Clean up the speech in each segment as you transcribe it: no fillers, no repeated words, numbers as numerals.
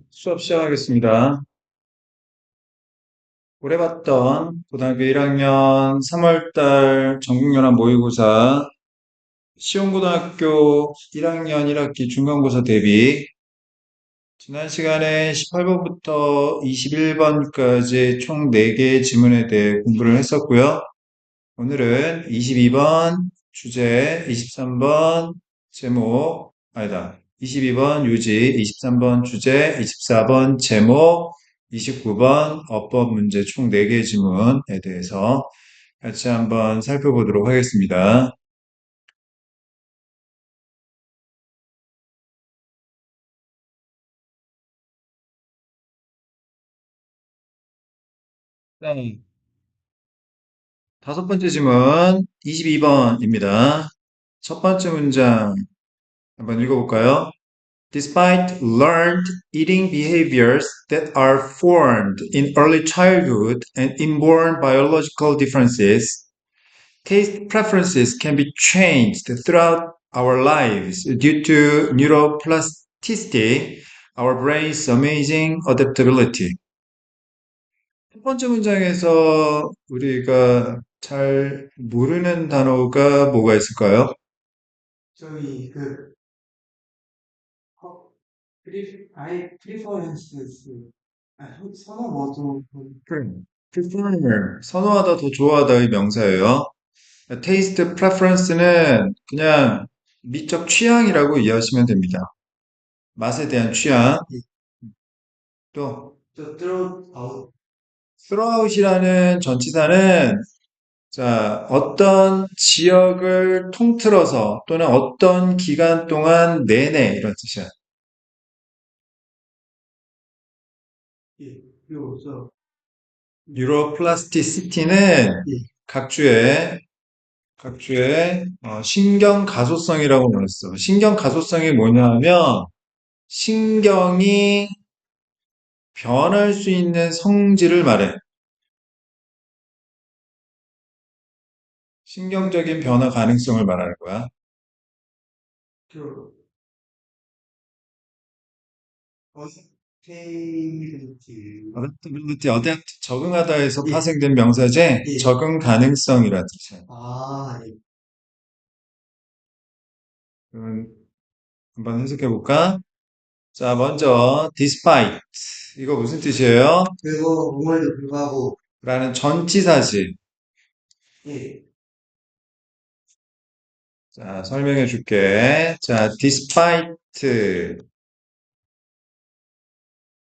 수업 시작하겠습니다. 올해 봤던 고등학교 1학년 3월달 전국연합 모의고사 시험고등학교 1학년 1학기 중간고사 대비 지난 시간에 18번부터 21번까지 총 4개의 지문에 대해 공부를 했었고요. 오늘은 22번 주제, 23번 제목, 아니다. 22번 유지, 23번 주제, 24번 제목, 29번 어법 문제 총 4개 지문에 대해서 같이 한번 살펴보도록 하겠습니다. 네. 다섯 번째 지문 22번입니다. 첫 번째 문장 한번 읽어볼까요? Despite learned eating behaviors that are formed in early childhood and inborn biological differences, taste preferences can be changed throughout our lives due to neuroplasticity, our brain's amazing adaptability. 첫 번째 문장에서 우리가 잘 모르는 단어가 뭐가 있을까요? 저희 프리퍼런스스 선호 뭐죠? prefer, 선호하다, 더 좋아하다의 명사예요. taste preference는 그냥 미적 취향이라고 이해하시면 됩니다. 맛에 대한 취향. 또 저 throughout throughout이라는 전치사는 자, 어떤 지역을 통틀어서 또는 어떤 기간 동안 내내 이런 뜻이야. 그리고 저 뉴로플라스티시티는 예. 각주의 신경 가소성이라고 말했어. 신경 가소성이 뭐냐면 신경이 변할 수 있는 성질을 말해. 신경적인 변화 가능성을 말하는 거야. 그 어스테이빌리티 adaptability, 적응하다에서 예. 파생된 명사지, 예. 적응 가능성이라는 뜻이야. 예. 그러면 한번 해석해 볼까? 자, 먼저 despite 이거 무슨 뜻이에요? 그리고 몸에도 불구하고 라는 전치사지. 예. 자, 설명해 줄게. 자, despite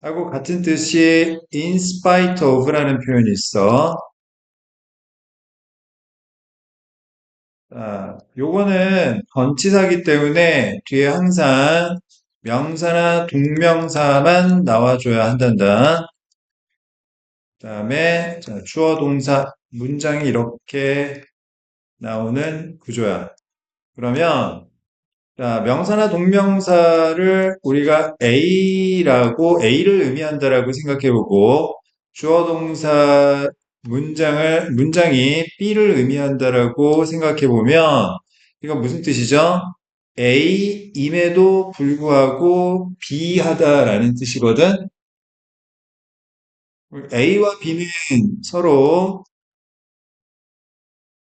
하고 같은 뜻이 in spite of라는 표현이 있어. 자, 요거는 전치사기 때문에 뒤에 항상 명사나 동명사만 나와줘야 한단다. 그다음에 주어 동사 문장이 이렇게 나오는 구조야. 그러면 자, 명사나 동명사를 우리가 A를 의미한다라고 생각해보고 주어 동사 문장이 B를 의미한다라고 생각해보면 이건 무슨 뜻이죠? A임에도 불구하고 B하다라는 뜻이거든. A와 B는 서로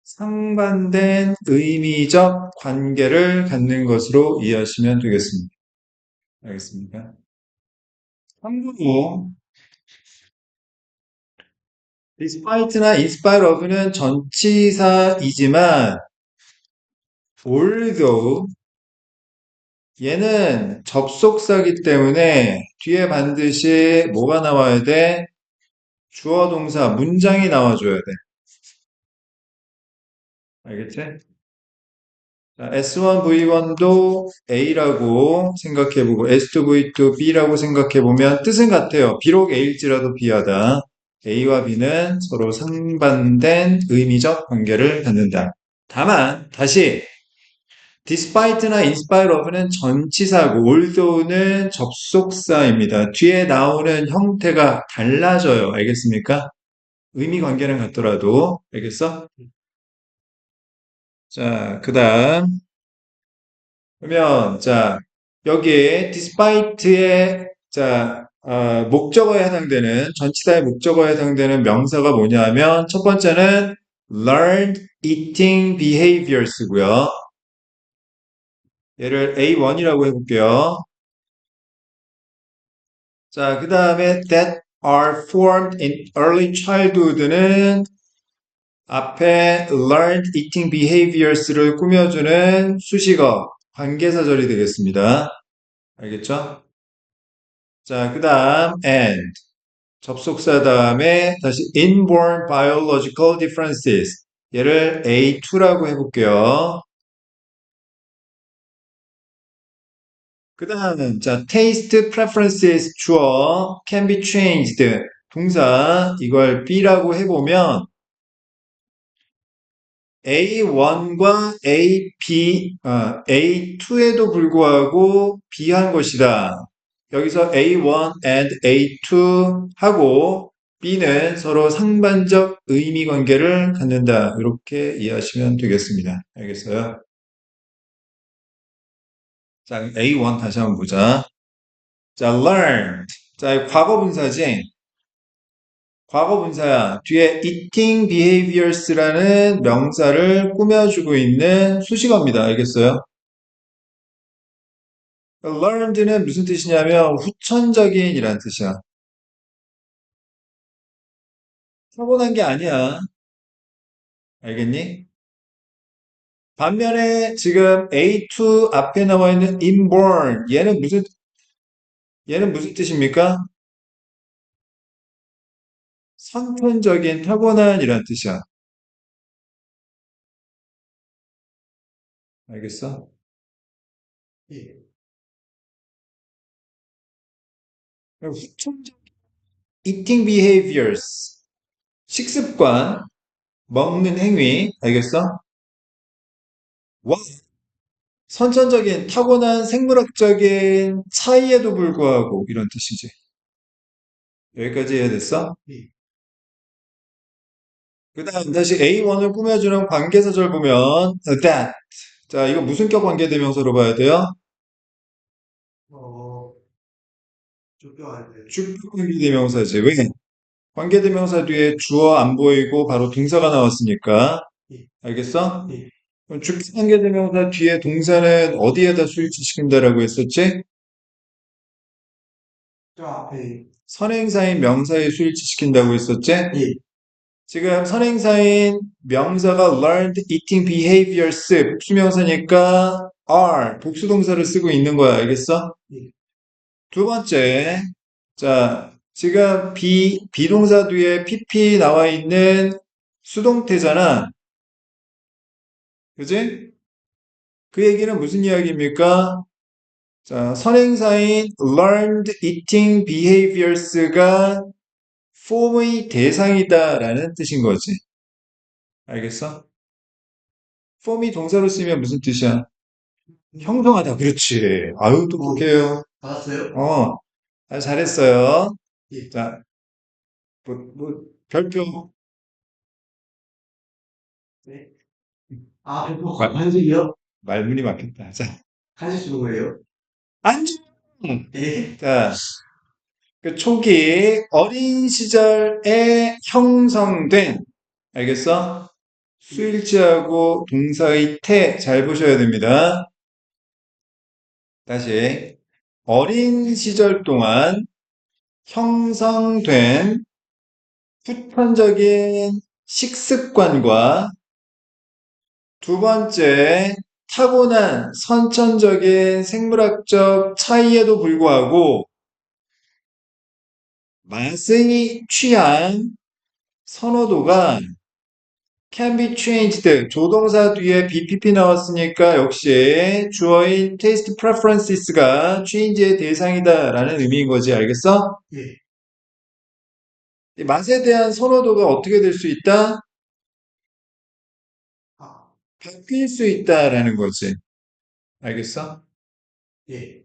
상반된 의미적 관계를 갖는 것으로 이해하시면 되겠습니다. 알겠습니까? 참고로 despite나 in spite of는 전치사이지만 although 얘는 접속사기 때문에 뒤에 반드시 뭐가 나와야 돼? 주어 동사 문장이 나와줘야 돼. 알겠지? S1V1도 A라고 생각해보고 S2V2 B라고 생각해보면 뜻은 같아요. 비록 A일지라도 B하다. A와 B는 서로 상반된 의미적 관계를 갖는다. 다만 다시 despite나 in spite of는 전치사고 although는 접속사입니다. 뒤에 나오는 형태가 달라져요. 알겠습니까? 의미 관계는 같더라도 알겠어? 자, 그다음 그러면 자 여기에 despite의 자, 목적어에 해당되는, 전치사의 목적어에 해당되는 명사가 뭐냐면, 첫 번째는 learned eating behaviors고요. 얘를 A1이라고 해볼게요. 자, 그 다음에 that are formed in early childhood는 앞에 learned eating behaviors를 꾸며주는 수식어, 관계사절이 되겠습니다. 알겠죠? 자, 그 다음 and 접속사 다음에 다시 inborn biological differences 얘를 A2라고 해볼게요. 그 다음 자 taste preferences 주어 can be changed 동사 이걸 B라고 해보면 A1과 A2에도 불구하고 B한 것이다. 여기서 A1 and A2 하고 B는 서로 상반적 의미 관계를 갖는다. 이렇게 이해하시면 되겠습니다. 알겠어요? 자, A1 다시 한번 보자. 자, learned. 자, 과거 분사지. 과거 분사야. 뒤에 eating behaviors라는 명사를 꾸며주고 있는 수식어입니다. 알겠어요? learned는 무슨 뜻이냐면 후천적인이라는 뜻이야. 타고난 게 아니야. 알겠니? 반면에 지금 A2 앞에 나와 있는 inborn 얘는 무슨 뜻입니까? 선천적인 타고난이라는 뜻이야. 알겠어? 예. 후천적 eating behaviors 식습관 먹는 행위 알겠어? 와 선천적인 타고난 생물학적인 차이에도 불구하고 이런 뜻이지. 여기까지 이해됐어? 예. 그 다음 다시 A1을 꾸며주는 관계사절 보면 that 자 이거 무슨격 관계대명사로 봐야 돼요? 어, 쫓겨날 때. 주격 관계대명사지. 왜? 관계대명사 뒤에 주어 안 보이고 바로 동사가 나왔으니까 예. 알겠어? 예. 그럼 주격 관계대명사 뒤에 동사는 어디에다 수일치시킨다라고 했었지? 저 앞에. 선행사인 명사에 수일치시킨다고 했었지? 예. 지금 선행사인 명사가 learned eating behaviors 복수명사니까 are 복수동사를 쓰고 있는 거야. 알겠어? 예. 두 번째, 자, 지금 비동사 뒤에 pp 나와 있는 수동태잖아. 그지? 그 얘기는 무슨 이야기입니까? 자, 선행사인 learned eating behaviors가 form의 대상이다라는 뜻인 거지. 알겠어? form이 동사로 쓰면 무슨 뜻이야? 형성하다. 그렇지. 아유, 똑똑해요. 알았어요? 잘했어요. 예. 자, 별표. 네. 아, 배포 말, 간식이요? 말문이 막혔다. 자, 간식 주는 거예요? 안주. 예. 자, 그 초기 어린 시절에 형성된, 알겠어? 수일치하고 동사의 태 잘 보셔야 됩니다. 다시. 어린 시절 동안 형성된 후천적인 식습관과 두 번째, 타고난 선천적인 생물학적 차이에도 불구하고 맛의 취향, 선호도가 can be changed. 조동사 뒤에 BPP 나왔으니까 역시 주어인 taste preferences가 change의 대상이다라는 의미인 거지. 알겠어? 예. 이 맛에 대한 선호도가 어떻게 될 수 있다? 아, 바뀔 수 있다라는 거지. 알겠어? 예.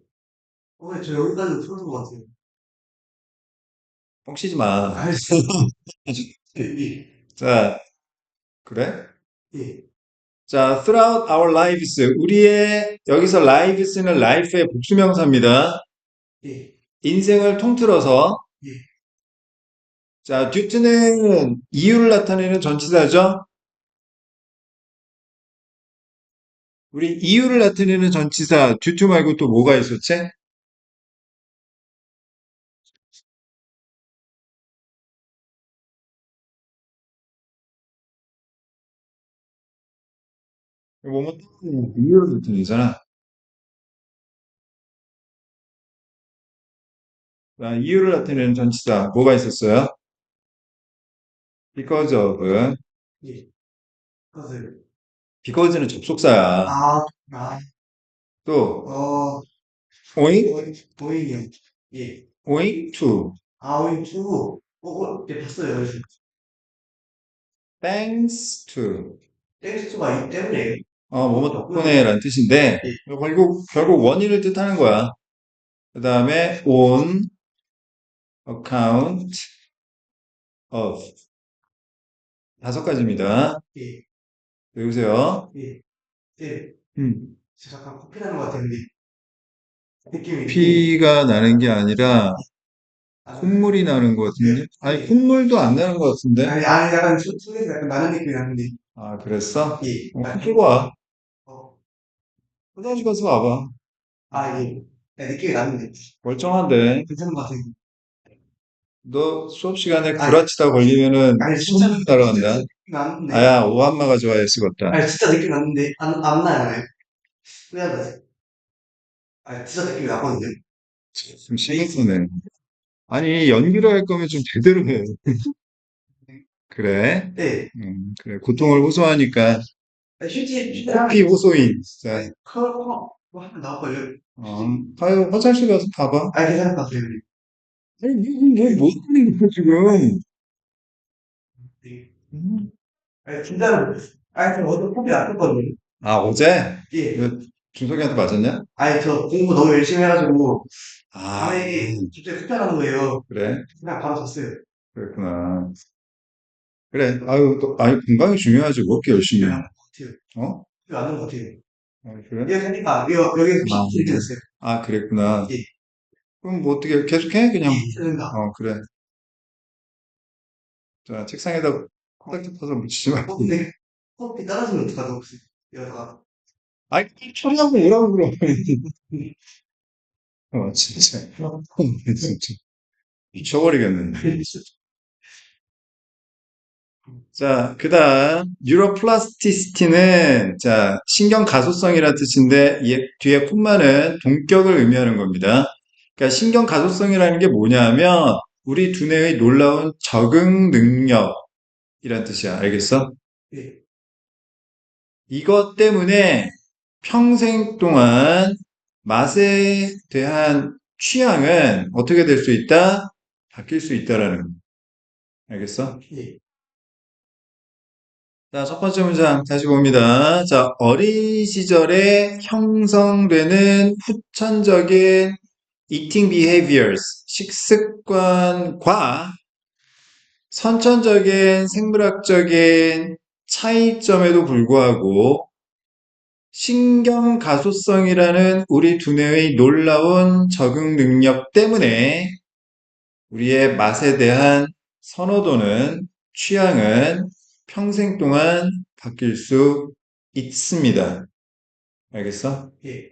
오늘 저 여기까지 풀은 것 같아요. 뻥치지 마. 알겠습니다. 예. 예. 자, 그래? 예. 자, throughout our lives. 우리의, 여기서 lives는 life의 복수명사입니다. 예. 인생을 통틀어서 예. 자, 듀트는 이유를 나타내는 전치사죠? 우리 이유를 나타내는 전치사 듀트 말고 또 뭐가 있었지? 뭐뭐 때문에 이유를 나타내잖아. 자, 이유를 나타내는 전치사 뭐가 있었어요? because of. 예. 그것을. because는 접속사야. 아, 아, 또 어, owing, 오잉이요. 예. owing to, 오잉 투. 예, 봤어요. 그래서. thanks to. 텍스트가 이 때문에. 뭐뭐 덕분에라는 뜻인데 예. 결국 원인을 뜻하는 거야. 그 다음에 on account of 다섯 가지입니다. 예. 외우세요. 예. 예. 음. 제가 약간 코피 나는 것 같은데. 느낌이. 피가 나는 게 아니라 아, 콧물이 나는 것 같은데? 아니, 예. 콧물도 안 나는 것 같은데? 아니, 약간 속에서 약간 나는 느낌이 나는데. 아, 그랬어? 예. 풀고 와. 어, 화장실 가서 와봐. 예. 네, 느낌이 나는데. 멀쩡한데. 괜찮은 것 같아요. 너 수업 시간에 아니, 구라치다 걸리면은 아니, 진짜 손 따라간다. 느낌 나는데. 아야, 오한마가 좋아해 쓰겄다. 아니, 진짜 느낌 났는데. 안 나요. 그래야 돼. 아니, 진짜 느낌이 나거든요. 좀 심했네. 아니, 연기를 할 거면 좀 제대로 해. 그래. 네. 그래. 고통을 호소하니까 휴지, 코피 호소인. 자, 뭐 하면 나올걸요? 아유, 화장실 가서 봐봐. 아니, 괜찮을 것 같아요. 아니, 뭐 하는 거야, 지금. 네. 음. 아니, 진짜로. 아니, 저 어제 코피 났었거든요. 아, 어제? 예. 왜 준석이한테 맞았냐? 아니, 저 공부 너무 열심히 해가지고, 아, 밤에 갑자기 코피 나는 거예요. 그래? 그냥 바로 잤어요. 그랬구나. 그래. 아유, 건강이 중요하지. 뭐 그렇게 열심히 해. 그냥 같아요. 어? 코피 나는 것 같아요. 그래? 여기 하니까, 여기서 아, 피 이렇게 됐어요. 그랬구나. 예. 그럼 뭐 어떻게 계속해? 그냥. 이 된다. 그래. 자, 책상에다 코딱지 펴서 묻히지 말고. 근데 코피 떨어지면 어떡하죠, 혹시? 이러다가. 아이, 처리하고 오라고 그러. 진짜. 진짜. 미쳐버리겠는데. 자, 그 다음, 뉴로플라스티시티는, 자, 신경 가소성이라는 뜻인데, 뒤에 콤마는 동격을 의미하는 겁니다. 그러니까 신경 가소성이라는 게 뭐냐면, 우리 두뇌의 놀라운 적응 능력이란 뜻이야. 알겠어? 예. 이것 때문에 평생 동안 맛에 대한 취향은 어떻게 될 수 있다? 바뀔 수 있다라는 거. 알겠어? 예. 자, 첫 번째 문장 다시 봅니다. 자, 어린 시절에 형성되는 후천적인 eating behaviors, 식습관과 선천적인 생물학적인 차이점에도 불구하고 신경 가소성이라는 우리 두뇌의 놀라운 적응 능력 때문에 우리의 맛에 대한 선호도는, 취향은 평생 동안 바뀔 수 있습니다. 알겠어? 예.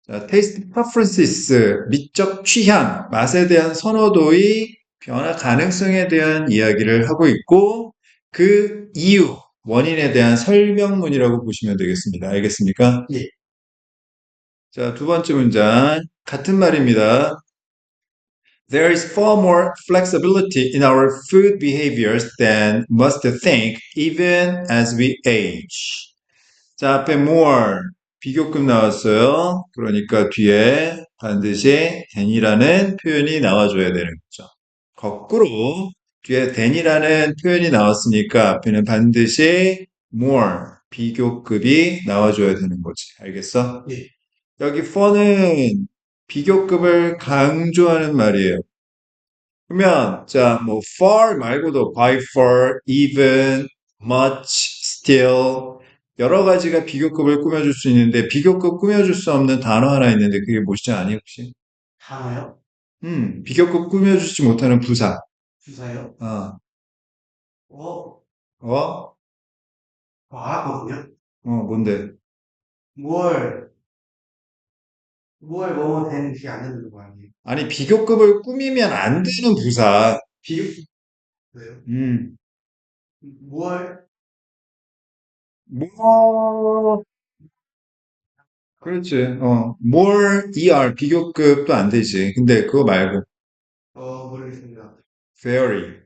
자, taste preferences, 미적 취향, 맛에 대한 선호도의 변화 가능성에 대한 이야기를 하고 있고, 그 이유, 원인에 대한 설명문이라고 보시면 되겠습니다. 알겠습니까? 예. 자, 두 번째 문장. 같은 말입니다. There is far more flexibility in our food behaviors than must think, even as we age. 자, 앞에 more, 비교급 나왔어요. 그러니까 뒤에 반드시 than이라는 표현이 나와줘야 되는 거죠. 거꾸로 뒤에 than이라는 표현이 나왔으니까 앞에는 반드시 more, 비교급이 나와줘야 되는 거지. 알겠어? 예. 여기 for는 비교급을 강조하는 말이에요. 그러면 자, 뭐 far 말고도 by far, even, much, still 여러 가지가 비교급을 꾸며줄 수 있는데 비교급 꾸며줄 수 없는 단어 하나 있는데 그게 뭐지 아니 혹시? 단어요? 비교급 꾸며주지 못하는 부사. 주사요? 어, 어, 어, 알았거든요? 뭔데? 뭘, 뭘 먹으면 되는 게 안 되는 거 아니에요? 아니, 비교급을 꾸미면 안 되는 부사. 비교, 왜요? 음, 뭘, 뭐, 그렇지. more, 비교급도 안 되지. 근데 그거 말고, 모르겠습니다. very.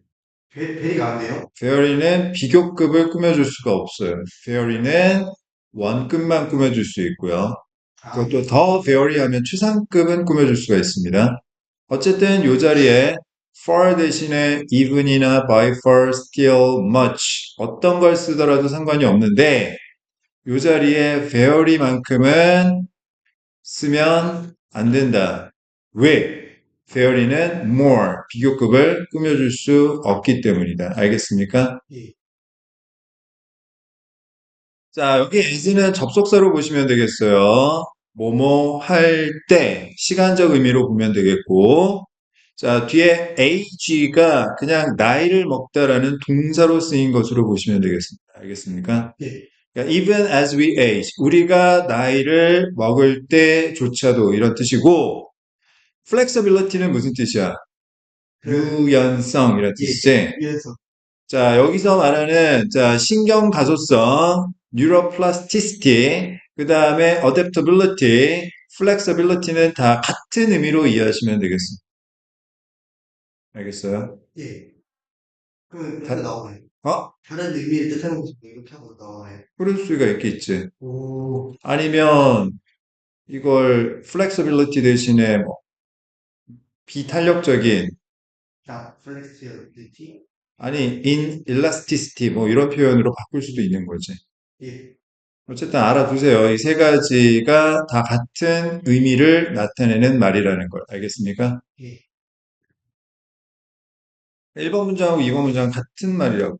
베리가 안 돼요? fairy는 비교급을 꾸며줄 수가 없어요. fairy는 원급만 꾸며줄 수 있고요. 아, 그것도 더 very 하면 최상급은 꾸며줄 수가 있습니다. 어쨌든 이 자리에 far 대신에 even이나 by far, still, much 어떤 걸 쓰더라도 상관이 없는데 이 자리에 very만큼은 쓰면 안 된다. 왜? fairy는 more, 비교급을 꾸며줄 수 없기 때문이다. 알겠습니까? 예. 자, 여기 as는 접속사로 보시면 되겠어요. 뭐뭐 할 때, 시간적 의미로 보면 되겠고, 자, 뒤에 ag가 그냥 나이를 먹다라는 동사로 쓰인 것으로 보시면 되겠습니다. 알겠습니까? 예. 그러니까 even as we age, 우리가 나이를 먹을 때조차도 이런 뜻이고, flexibility는 무슨 뜻이야? 그, 유연성이라는 예. 뜻이지? 위에서, 자, 여기서 말하는, 자, 신경 가소성, neuroplasticity, 그 다음에 adaptability, flexibility는 다 같은 의미로 이해하시면 되겠습니다. 알겠어요? 예. 그럼 이렇게 다, 나오나요? 어? 다른 의미를 뜻하는 것도 이렇게 하고 나오나요? 그럴 수가 있겠지. 오, 아니면 이걸 flexibility 대신에 뭐 비탄력적인, 자, 플렉시빌리티? 아니, inelasticity 뭐 이런 표현으로 바꿀 수도 있는 거지. 예. 어쨌든 알아두세요. 이 세 가지가 다 같은 의미를 나타내는 말이라는 걸. 알겠습니까? 예. 1번 문장하고 2번 문장 같은 말이라고.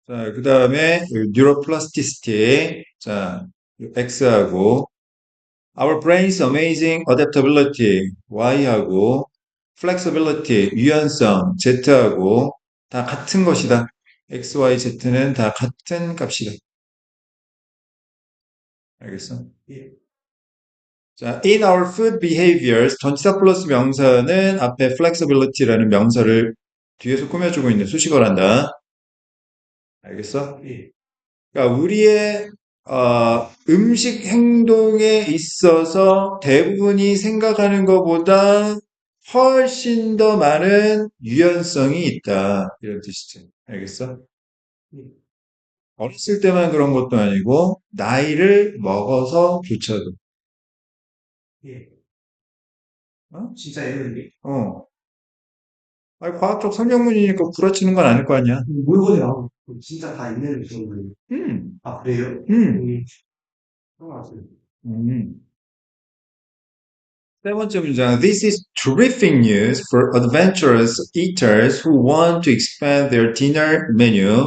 자, 그 다음에 neuroplasticity. 자, X하고 our brain's amazing adaptability. Y하고 flexibility, 유연성, Z하고 다 같은 것이다. X, Y, Z는 다 같은 값이다. 알겠어? 예. 자, in our food behaviors, 전치사 플러스 명사는 앞에 flexibility라는 명사를 뒤에서 꾸며주고 있는 수식어를 한다. 알겠어? 예. 그러니까 우리의 음식 행동에 있어서 대부분이 생각하는 것보다 훨씬 더 많은 유연성이 있다. 이런 뜻이지. 알겠어? 예. 어렸을 때만 그런 것도 아니고 나이를 먹어서조차도. 예. 어? 진짜 예능이? 어. 아니, 과학적 설명문이니까 구라치는 건 아닐 거 아니야. 물건이 나오고 진짜 다 있는 정도예요. 음, 아, 그래요? 음, 그런 거 같아요. 음. 세 번째 문장. This is terrific news for adventurous eaters who want to expand their dinner menu.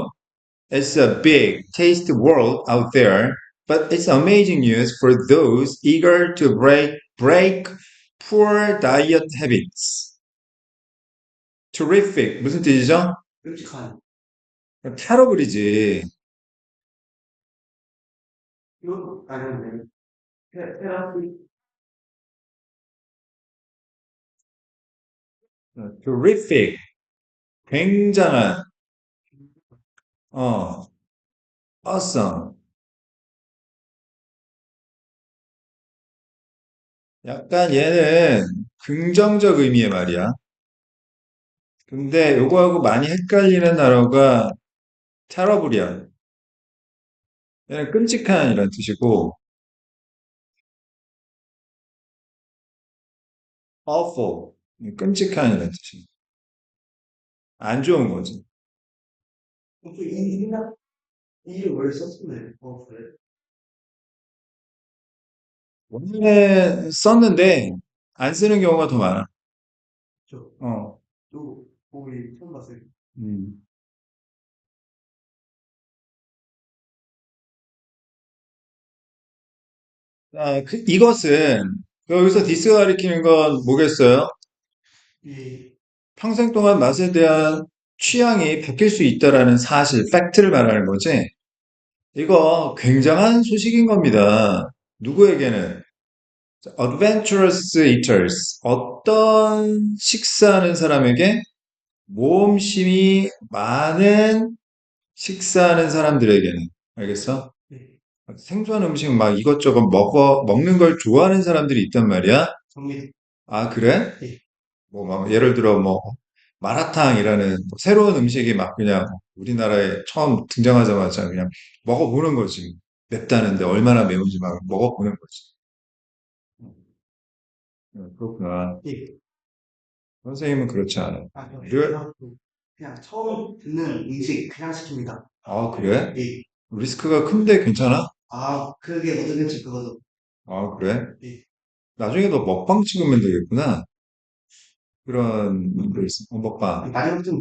It's a big, tasty world out there, but it's amazing news for those eager to break poor diet habits. Terrific. 무슨 뜻이죠? 끔찍한. 테러블이지. 이거, 아니면, 테라피? Terrific. 굉장한, 어, awesome. 약간 얘는 긍정적 의미의 말이야. 근데 요거하고 많이 헷갈리는 단어가 terrible이야. 얘는 끔찍한 이란 뜻이고, awful. 끔찍한 이란 뜻이. 안 좋은 거지. 또 이를 원래 썼었네. 그래. 원래 썼는데, 안 쓰는 경우가 더 많아. 저, 어, 또, 거기 처음 봤어요. 음. 이것은 여기서 디스가 가리키는 건 뭐겠어요? 예, 평생 동안 맛에 대한 취향이 바뀔 수 있다라는 사실, 팩트를 말하는 거지. 이거 굉장한 소식인 겁니다. 누구에게는? Adventurous eaters. 어떤 식사하는 사람에게 모험심이 많은 식사하는 사람들에게는. 알겠어? 예, 생소한 음식 막 이것저것 먹는 걸 좋아하는 사람들이 있단 말이야. 접니다. 아, 그래? 예, 뭐, 막, 예를 들어, 뭐, 마라탕이라는 뭐 새로운 음식이 막 그냥 우리나라에 처음 등장하자마자 그냥 먹어보는 거지. 맵다는데 얼마나 매운지 막 먹어보는 거지. 그렇구나. 예. 선생님은 그렇지 않아요. 아, 그래? 그냥 처음 듣는 음식 그냥 시킵니다. 아, 그래? 예. 리스크가 큰데 괜찮아? 아, 그게 무슨 음식 그거도. 아, 그래? 예. 나중에 너 먹방 찍으면 되겠구나. 그런, 거 있어. 먹방. 많이 먹든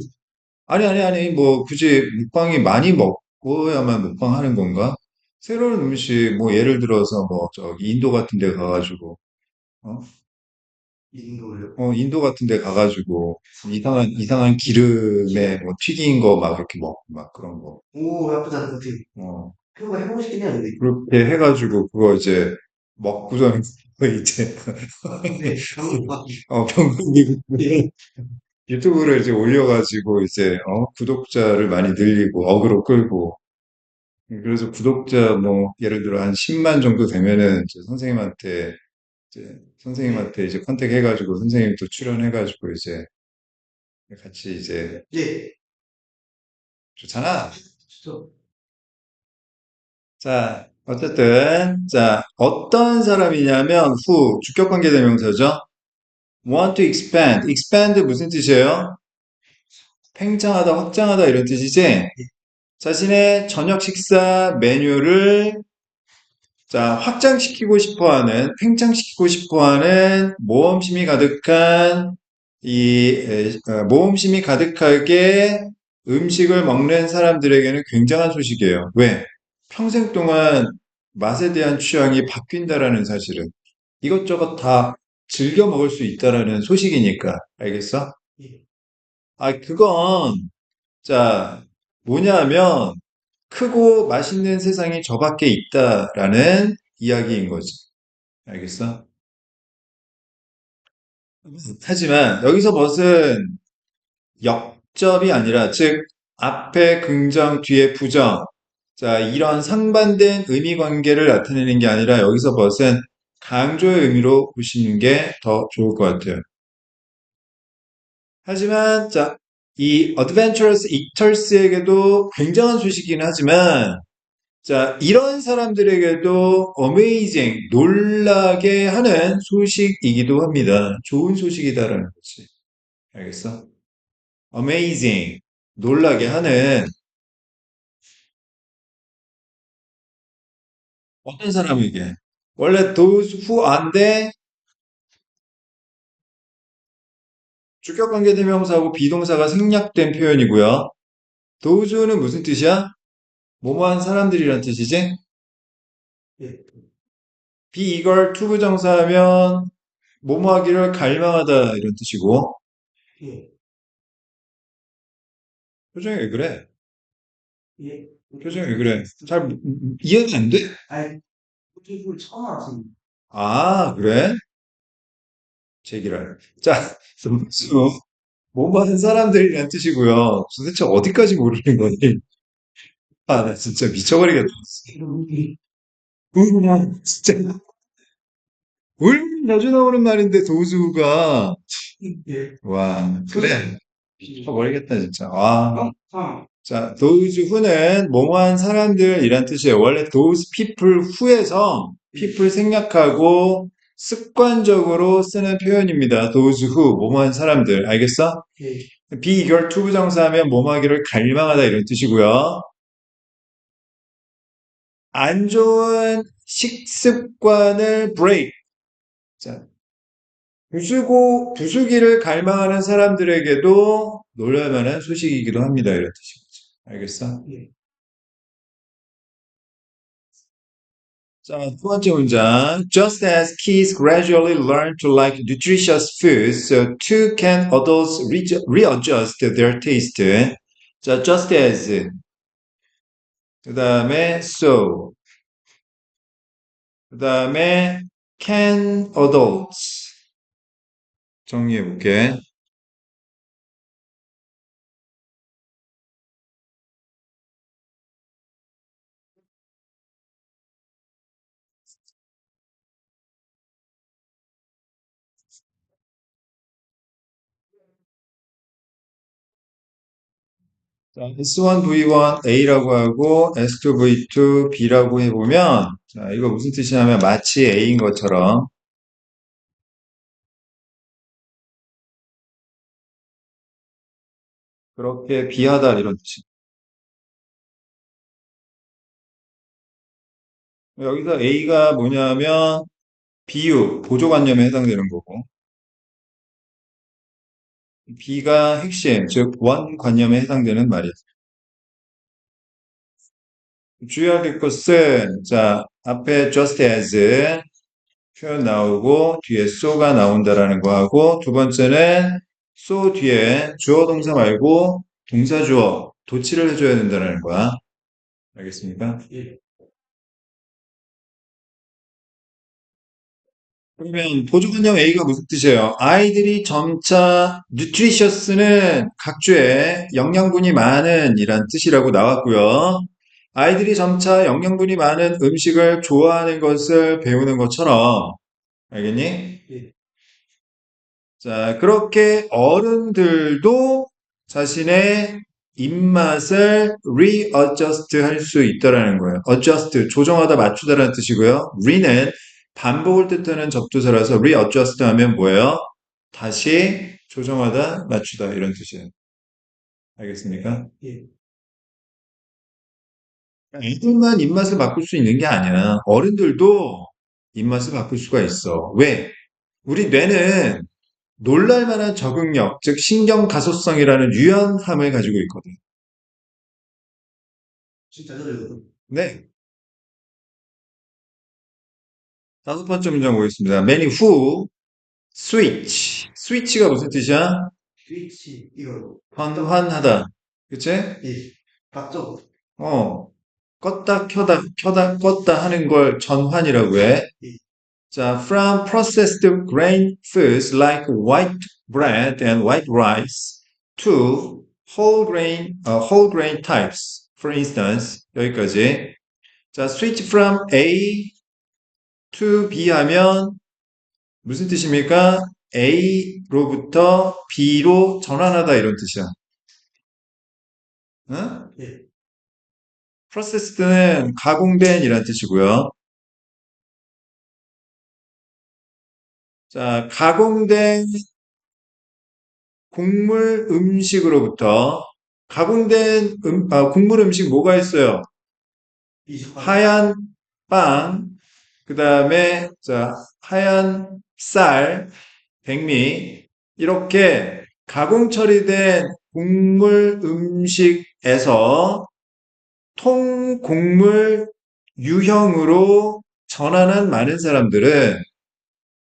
아니. 뭐, 굳이 먹방이 많이 먹어야만 먹방 하는 건가? 새로운 음식, 뭐, 예를 들어서, 뭐, 저기, 인도 같은 데 가가지고, 어? 인도요. 인도 같은 데 가가지고, 이상한 기름에 뭐, 튀긴 거 막 이렇게 먹고, 막 그런 거. 오, 나쁘지 않은 것 같아요. 어, 그거 해보고 싶긴 해요, 근데. 그렇게 해가지고, 그거 이제, 먹고선, 이제, 네, 그런 것 같아요. 병국이 예. 유튜브를 이제 올려가지고, 이제, 구독자를 많이 늘리고, 어그로 끌고, 그래서 구독자 뭐 예를 들어 한 10만 정도 되면은 네. 선생님한테 이제 컨택해가지고 선생님도 출연해가지고 이제 같이 이제 예. 좋잖아. 좋죠. 자, 어쨌든 자 어떤 사람이냐면 주격관계 대명사죠. Want to expand. expand 무슨 뜻이에요? 팽창하다, 확장하다 이런 뜻이지. 자신의 저녁 식사 메뉴를 확장시키고 싶어 하는, 팽창시키고 싶어 하는 모험심이 가득한, 모험심이 가득하게 음식을 먹는 사람들에게는 굉장한 소식이에요. 왜? 평생 동안 맛에 대한 취향이 바뀐다라는 사실은 이것저것 다 즐겨 먹을 수 있다라는 소식이니까. 알겠어? 예. 그건, 자, 뭐냐면, 크고 맛있는 세상이 저 밖에 있다라는 이야기인 거지. 알겠어? 하지만 여기서 벗은 역접이 아니라, 즉, 앞에 긍정, 뒤에 부정. 자, 이런 상반된 의미 관계를 나타내는 게 아니라 여기서 벗은 강조의 의미로 보시는 게 더 좋을 것 같아요. 하지만, 자, 이 Adventurous Eaters에게도 굉장한 소식이긴 하지만, 자, 이런 사람들에게도 amazing, 놀라게 하는 소식이기도 합니다. 좋은 소식이다라는 거지. 알겠어? amazing, 놀라게 하는 어떤 사람에게? 원래 those who are인데 주격관계대명사하고 비동사가 생략된 표현이고요. those는 무슨 뜻이야? 뭐뭐한 사람들이란 뜻이지? 예. be eager to 부정사하면 뭐뭐하기를 갈망하다 이런 뜻이고 예. 표정이 왜 그래? 예. 표정이 왜 그래? 이해가 안 돼? 아니, 호주를 처음 알았습니다. 아, 그래? 제기랄. 자, 점수. 뭐뭐하는 사람들이란 뜻이고요. 도대체 어디까지 모르는 거니? 나 진짜 미쳐버리겠다. 진짜. 얼마나 자주 나오는 말인데, 도수가. 예. 와, 그래. 미쳐버리겠다, 진짜. 와. 아, 자, those who는 뭐뭐한 사람들이란 뜻이에요. 원래 those people who에서 people 생략하고 습관적으로 쓰는 표현입니다. those who, 뭐뭐한 사람들. 알겠어? 예. be eager to 부정사하면 뭐뭐하기를 갈망하다 이런 뜻이고요. 안 좋은 식습관을 break. 자, 부수기를 갈망하는 사람들에게도 놀랄만한 소식이기도 합니다. 이런 뜻이죠. 알겠어? 예. 자, 두 번째 문장. Just as kids gradually learn to like nutritious foods, so too can adults readjust their taste. 자, just as. 그 다음에 so. 그 다음에 can adults. 정리해 볼게. 자, S1V1 A라고 하고 S2V2 B라고 해보면 자, 이거 무슨 뜻이냐면 마치 A인 것처럼 그렇게 비하다 이런 뜻이. 여기서 A가 뭐냐면 비유, 보조관념에 해당되는 거고 B가 핵심, 즉 원관념에 해당되는 말이에요. 주의해야 될 것은 자, 앞에 just as 표현 나오고 뒤에 so가 나온다라는 거하고 두 번째는 so 뒤에 주어 동사 말고 동사 주어 도치를 해줘야 된다는 거야. 알겠습니까? 예. 그러면 보조관념 A가 무슨 뜻이에요? 아이들이 점차 nutritious는 각주에 영양분이 많은 이란 뜻이라고 나왔고요. 아이들이 점차 영양분이 많은 음식을 좋아하는 것을 배우는 것처럼 알겠니? 예. 자, 그렇게 어른들도 자신의 입맛을 readjust 할 수 있다라는 거예요. adjust, 조정하다, 맞추다라는 뜻이고요. re는 반복을 뜻하는 접두사라서 readjust 하면 뭐예요? 다시 조정하다, 맞추다 이런 뜻이에요. 알겠습니까? 예. 애들만 입맛을 바꿀 수 있는 게 아니야. 어른들도 입맛을 바꿀 수가 있어. 왜? 우리 뇌는 놀랄 만한 적응력, 즉 신경 가소성이라는 유연함을 가지고 있거든. 진짜 저거거든. 네. 다섯 번째 문장 보겠습니다. Many who switch. switch가 무슨 뜻이야? 스위치 이거 환하다. 그치? 예. 맞죠? 어. 껐다 켜다 켜다 껐다 하는 걸 전환이라고 해. 예. 자, from processed grain foods like white bread and white rice to whole grain types. For instance, 여기까지. 자, switch from A to B 하면 무슨 뜻입니까? A로부터 B로 전환하다 이런 뜻이야. 응? 예. processed는 가공된 이란 뜻이고요. 자, 가공된 곡물 음식으로부터 가공된 곡물 음식 뭐가 있어요? 28. 하얀 빵, 그 다음에 자 하얀 쌀, 백미 이렇게 가공 처리된 곡물 음식에서 통곡물 유형으로 전환한 많은 사람들은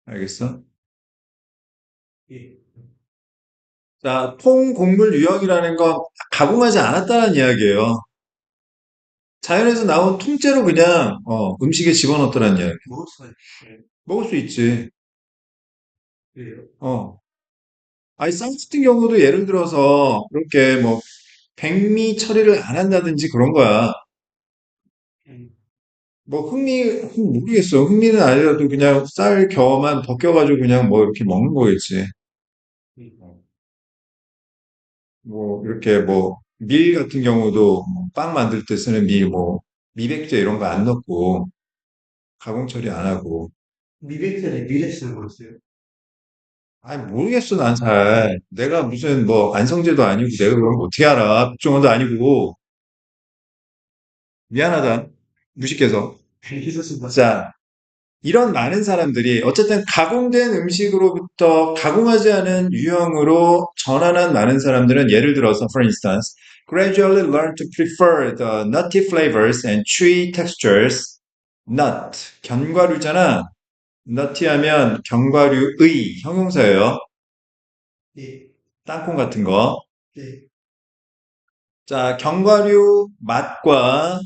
알겠어? 예. 자, 통곡물 유형이라는 건 가공하지 않았다는 이야기예요. 자연에서 나온 통째로 그냥 음식에 집어넣었다는 이야기. 먹을 수가 있어요. 먹을 수 있지. 그래요. 어. 아니, 쌀 같은 경우도 예를 들어서 그렇게 뭐 백미 처리를 안 한다든지 그런 거야. 음. 뭐 모르겠어. 흑미는 아니라도 그냥 쌀 겨만 벗겨가지고 그냥 뭐 이렇게 먹는 거겠지. 음. 뭐 이렇게 뭐 밀 같은 경우도 뭐빵 만들 때 쓰는 밀 뭐 미백제 이런 거 안 넣고 가공 처리 안 하고. 미백전에 미렉스를 먹었어요. 아니 모르겠어 난 잘. 내가 무슨 뭐 안성재도 아니고 내가 그런 거 어떻게 알아? 국정원도 아니고 미안하다. 무식해서. 있었습니다. 자, 이런 많은 사람들이 어쨌든 가공된 음식으로부터 가공하지 않은 유형으로 전환한 많은 사람들은 예를 들어서 for instance gradually learn to prefer the nutty flavors and chewy textures not, 견과류잖아. nutty 하면 견과류의 형용사예요. 예, 땅콩 같은 거. 예, 자, 견과류 맛과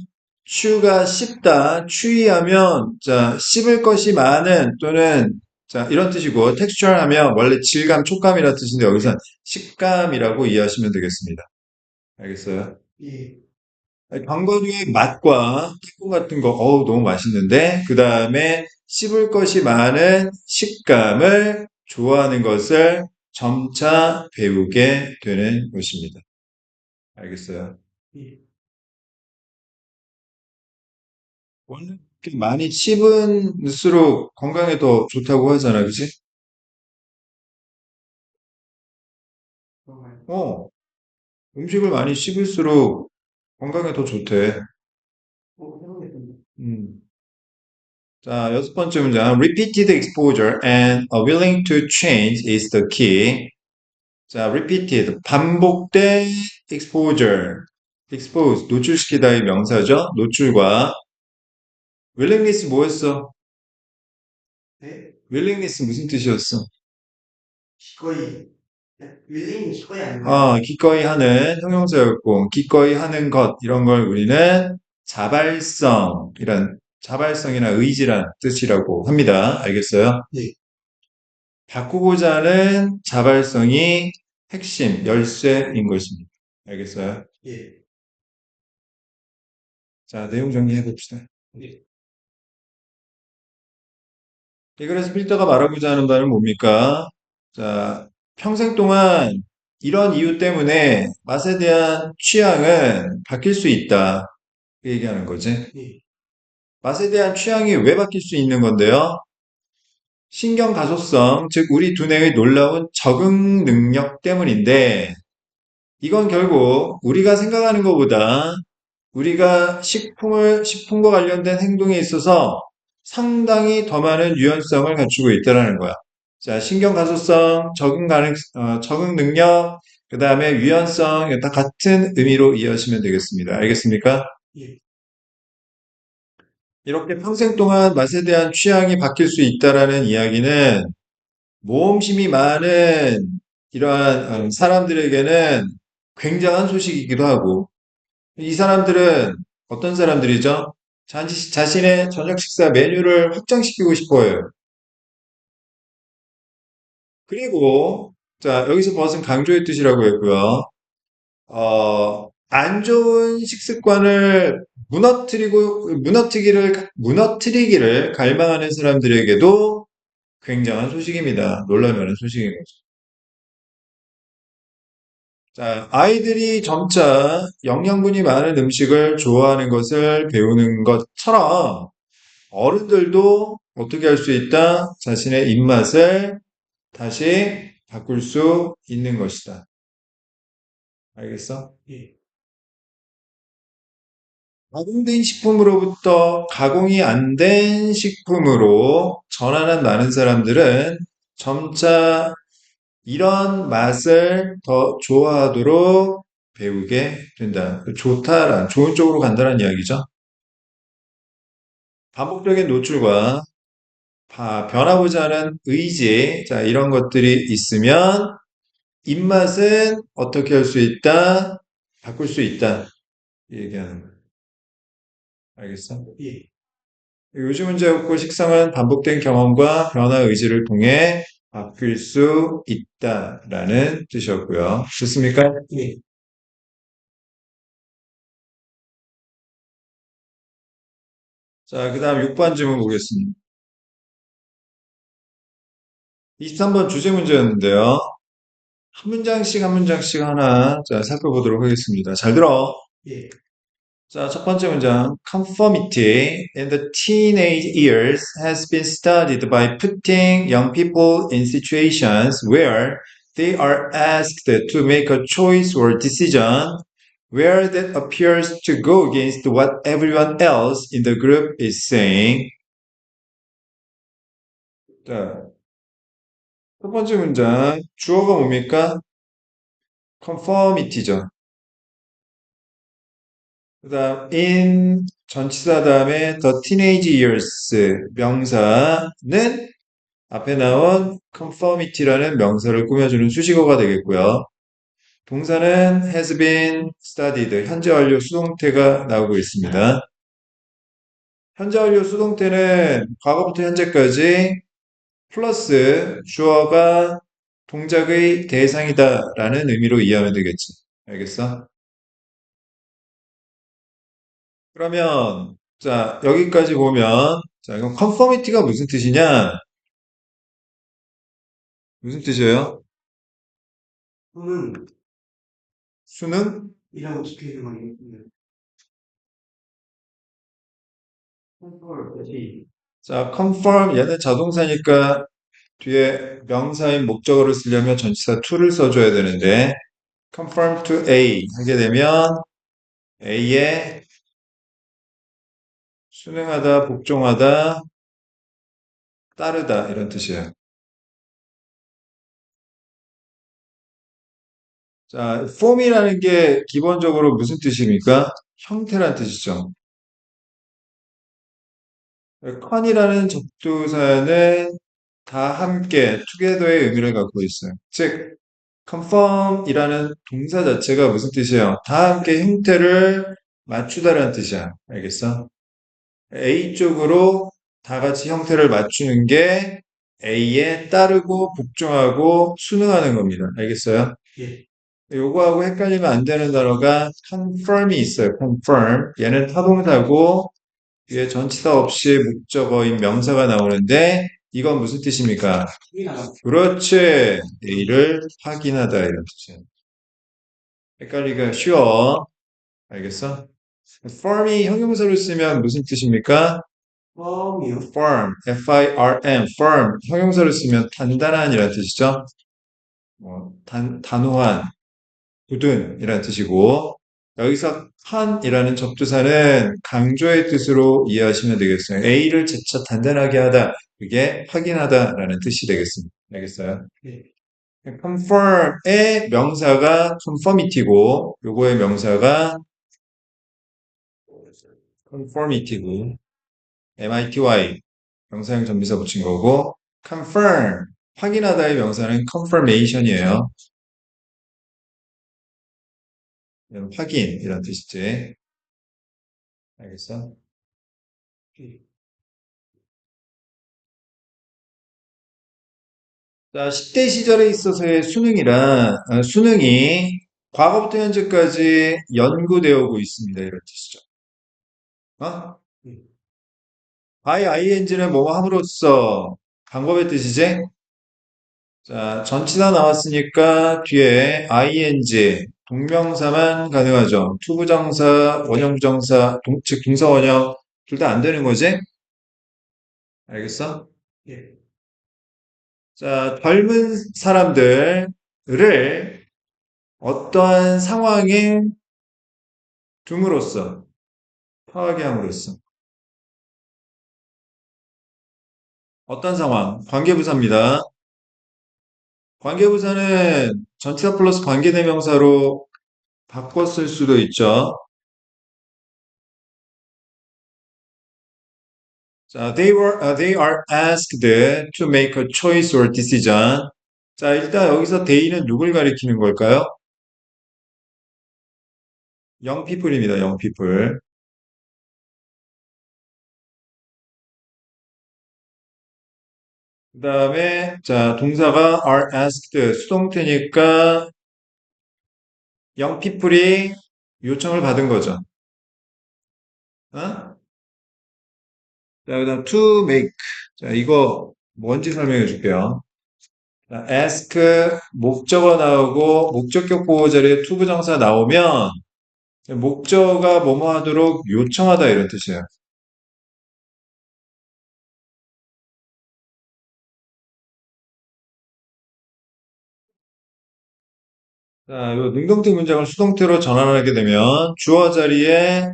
추가 씹다, 추위하면 자, 씹을 것이 많은 또는 자, 이런 뜻이고 texture 하면 원래 질감, 촉감이라는 뜻인데 여기서 식감이라고 이해하시면 되겠습니다. 알겠어요? 예, 견과류의 맛과 태국 같은 거, 어우, 너무 맛있는데, 그 다음에 씹을 것이 많은 식감을 좋아하는 것을 점차 배우게 되는 것입니다. 알겠어요? 예. 원래 이렇게 많이 씹을수록 건강에 더 좋다고 하잖아, 그치? 정말. 어, 음식을 많이 씹을수록 건강에 더 좋대. 해보겠습니다. 음. 자, 여섯 번째 문장. Repeated exposure and a willing to change is the key. 자, repeated, 반복된 exposure, expose, 노출시키다의 명사죠. 노출과 willingness 뭐였어? 네? willingness 무슨 뜻이었어? 기꺼이, 윌링이 기꺼이 아닌가요? 기꺼이 하는 형용사였고, 기꺼이 하는 것, 이런 걸 우리는 자발성이나 의지란 뜻이라고 합니다. 알겠어요? 네, 바꾸고자 하는 자발성이 핵심, 열쇠인 것입니다. 알겠어요? 예, 자, 내용 정리해 봅시다. 예, 그래서 필터가 말하고자 하는 바는 뭡니까? 자, 평생 동안 이런 이유 때문에 맛에 대한 취향은 바뀔 수 있다. 그 얘기하는 거지. 예, 맛에 대한 취향이 왜 바뀔 수 있는 건데요? 신경 가소성, 즉 우리 두뇌의 놀라운 적응 능력 때문인데 이건 결국 우리가 생각하는 것보다 우리가 식품과 관련된 행동에 있어서 상당히 더 많은 유연성을 갖추고 있다는 거야. 자, 신경 가소성, 적응 능력, 그 다음에 유연성, 다 같은 의미로 이해하시면 되겠습니다. 알겠습니까? 예, 이렇게 평생 동안 맛에 대한 취향이 바뀔 수 있다라는 이야기는 모험심이 많은 이러한 사람들에게는 굉장한 소식이기도 하고, 이 사람들은 어떤 사람들이죠? 자신의 저녁 식사 메뉴를 확장시키고 싶어요. 그리고, 자, 여기서 벗은 강조의 뜻이라고 했고요. 안 좋은 식습관을 무너뜨리기를 갈망하는 사람들에게도 굉장한 소식입니다. 놀라면은 소식인 거죠. 자, 아이들이 점차 영양분이 많은 음식을 좋아하는 것을 배우는 것처럼 어른들도 어떻게 할 수 있다? 자신의 입맛을 다시 바꿀 수 있는 것이다. 알겠어? 예, 가공된 식품으로부터 가공이 안 된 식품으로 전환한 많은 사람들은 점차 이런 맛을 더 좋아하도록 배우게 된다. 좋은 쪽으로 간다는 이야기죠. 반복적인 노출과 변하고자 하는 의지, 자, 이런 것들이 있으면 입맛은 어떻게 할 수 있다? 바꿀 수 있다. 이 얘기하는 거예요. 알겠어? 예. 요즘 문제였고 식상은 반복된 경험과 변화 의지를 통해 바뀔 수 있다라는 뜻이었고요. 좋습니까? 예. 자, 그 다음 6번 질문 보겠습니다. 23번 주제 문제였는데요. 한 문장씩 하나 자, 살펴보도록 하겠습니다. 잘 들어. 예. 자, 첫 번째 문장. Conformity in the teenage years has been studied by putting young people in situations where they are asked to make a choice or decision where that appears to go against what everyone else in the group is saying. 자, 첫 번째 문장. 주어가 뭡니까? conformity죠. 그다음 in 전치사 다음에 the teenage years 명사는 앞에 나온 conformity라는 명사를 꾸며주는 수식어가 되겠고요. 동사는 has been studied, 현재 완료 수동태가 나오고 있습니다. 현재 완료 수동태는 과거부터 현재까지 플러스 주어가 동작의 대상이다라는 의미로 이해하면 되겠지. 알겠어? 그러면 자 여기까지 보면 자 이건 conformity가 무슨 뜻이냐? 무슨 뜻이에요? 또는 수능? 이라고 적혀 있는 거예요. 헐, 자 conform 얘는 자동사니까 뒤에 명사인 목적어를 쓰려면 전치사 to를 써줘야 되는데 conform to A 하게 되면 A에 순응하다, 복종하다, 따르다 이런 뜻이에요. 자, form이라는 게 기본적으로 무슨 뜻입니까? 형태란 뜻이죠. con이라는 접두사는 다 함께 together의 의미를 갖고 있어요. 즉 conform이라는 동사 자체가 무슨 뜻이에요? 다 함께 형태를 맞추다라는 뜻이야. 알겠어? A 쪽으로 다 같이 형태를 맞추는 게 A에 따르고 복종하고 순응하는 겁니다. 알겠어요? 예. 요거하고 헷갈리면 안 되는 단어가 confirm이 있어요. confirm. 얘는 타동사고 뒤에 전치사 없이 목적어인 명사가 나오는데 이건 무슨 뜻입니까? 확인하다. 그렇지. A를 확인하다 이런 뜻이에요. 헷갈리기가 쉬워. 알겠어? firm이 형용사로 쓰면 무슨 뜻입니까? 뻥이요. firm, F-I-R-M, firm. 형용사로 쓰면 단단한이라는 뜻이죠. 단호한, 굳은이라는 뜻이고, 여기서 한이라는 접두사는 강조의 뜻으로 이해하시면 되겠어요. A를 재차 단단하게 하다, 그게 확인하다라는 뜻이 되겠습니다. 알겠어요? 예. confirm의 명사가 conformity고, 요거의 명사가 conformity고, MITY 명사형 전비사 붙인 거고 confirm 확인하다의 명사는 confirmation이에요. 확인 이런 뜻이지. 알겠어? 예. 자, 10대 시절에 있어서의 수능이 과거부터 현재까지 연구되어 오고 있습니다. 이런 뜻이죠. 어? 예. by ing는 뭐뭐 함으로써 방법의 뜻이지? 자, 전치사 나왔으니까 뒤에 ing, 동명사만 가능하죠. 투부정사, 원형부정사, 즉 동사원형 둘 다 안 되는 거지? 알겠어? 예. 자, 젊은 사람들을 어떠한 상황에 둠으로써, 파악게 함으로써. 어떤 상황? 관계부사입니다. 관계부사는 전치사 플러스 관계대명사로 바꿨을 수도 있죠. 자, they are asked to make a choice or decision. 자, 일단 여기서 they는 누굴 가리키는 걸까요? young people입니다. young people. 그 다음에, 자, 동사가 are asked, 수동태니까 young people이 요청을 받은 거죠. 어? 자, 그 다음 to make. 자, 이거 뭔지 설명해 줄게요. 자, ask, 목적어 나오고, 목적격 보호 자리에 to 부정사 나오면, 목적어가 뭐뭐 하도록 요청하다 이런 뜻이에요. 자, 요 능동태 문장을 수동태로 전환하게 되면 주어 자리에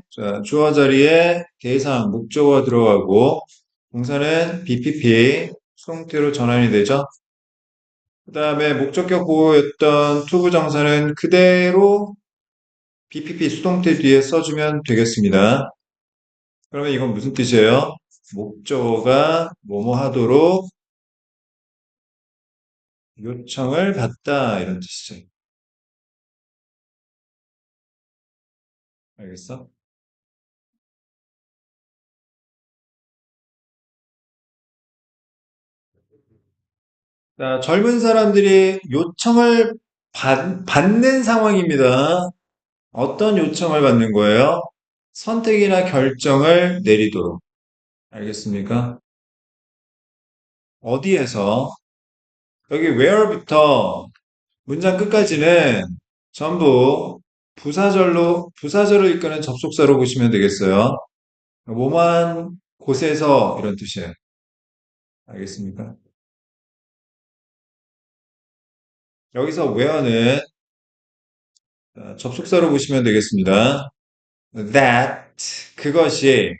대상, 목적어가 들어가고 동사는 BPP 수동태로 전환이 되죠. 그 다음에 목적격 보호였던 투부정사는 그대로 BPP 수동태 뒤에 써주면 되겠습니다. 그러면 이건 무슨 뜻이에요? 목적어가 뭐뭐 하도록 요청을 받다 이런 뜻이죠. 알겠어? 자, 젊은 사람들이 요청을 받는 상황입니다. 어떤 요청을 받는 거예요? 선택이나 결정을 내리도록. 알겠습니까? 어디에서? 여기 where부터 문장 끝까지는 전부 부사절을 이끄는 접속사로 보시면 되겠어요. 뭐만 곳에서 이런 뜻이에요. 알겠습니까? 여기서 where는 접속사로 보시면 되겠습니다. That 그것이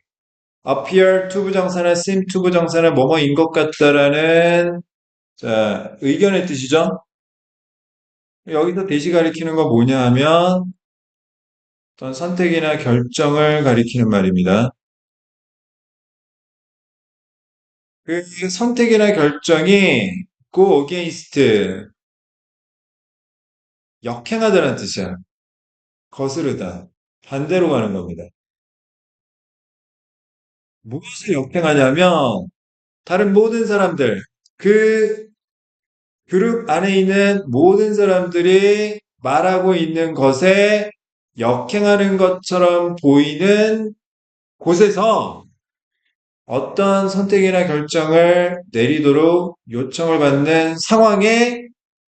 appear 투부정사나 seem 투부정사나 뭐뭐인 것 같다라는 자, 의견의 뜻이죠. 여기서 대시 가리키는 거 뭐냐 하면 어떤 선택이나 결정을 가리키는 말입니다. 그 선택이나 결정이 go against 역행하다는 뜻이야. 거스르다. 반대로 가는 겁니다. 무엇을 역행하냐면 다른 모든 사람들, 그 그룹 안에 있는 모든 사람들이 말하고 있는 것에 역행하는 것처럼 보이는 곳에서 어떤 선택이나 결정을 내리도록 요청을 받는 상황에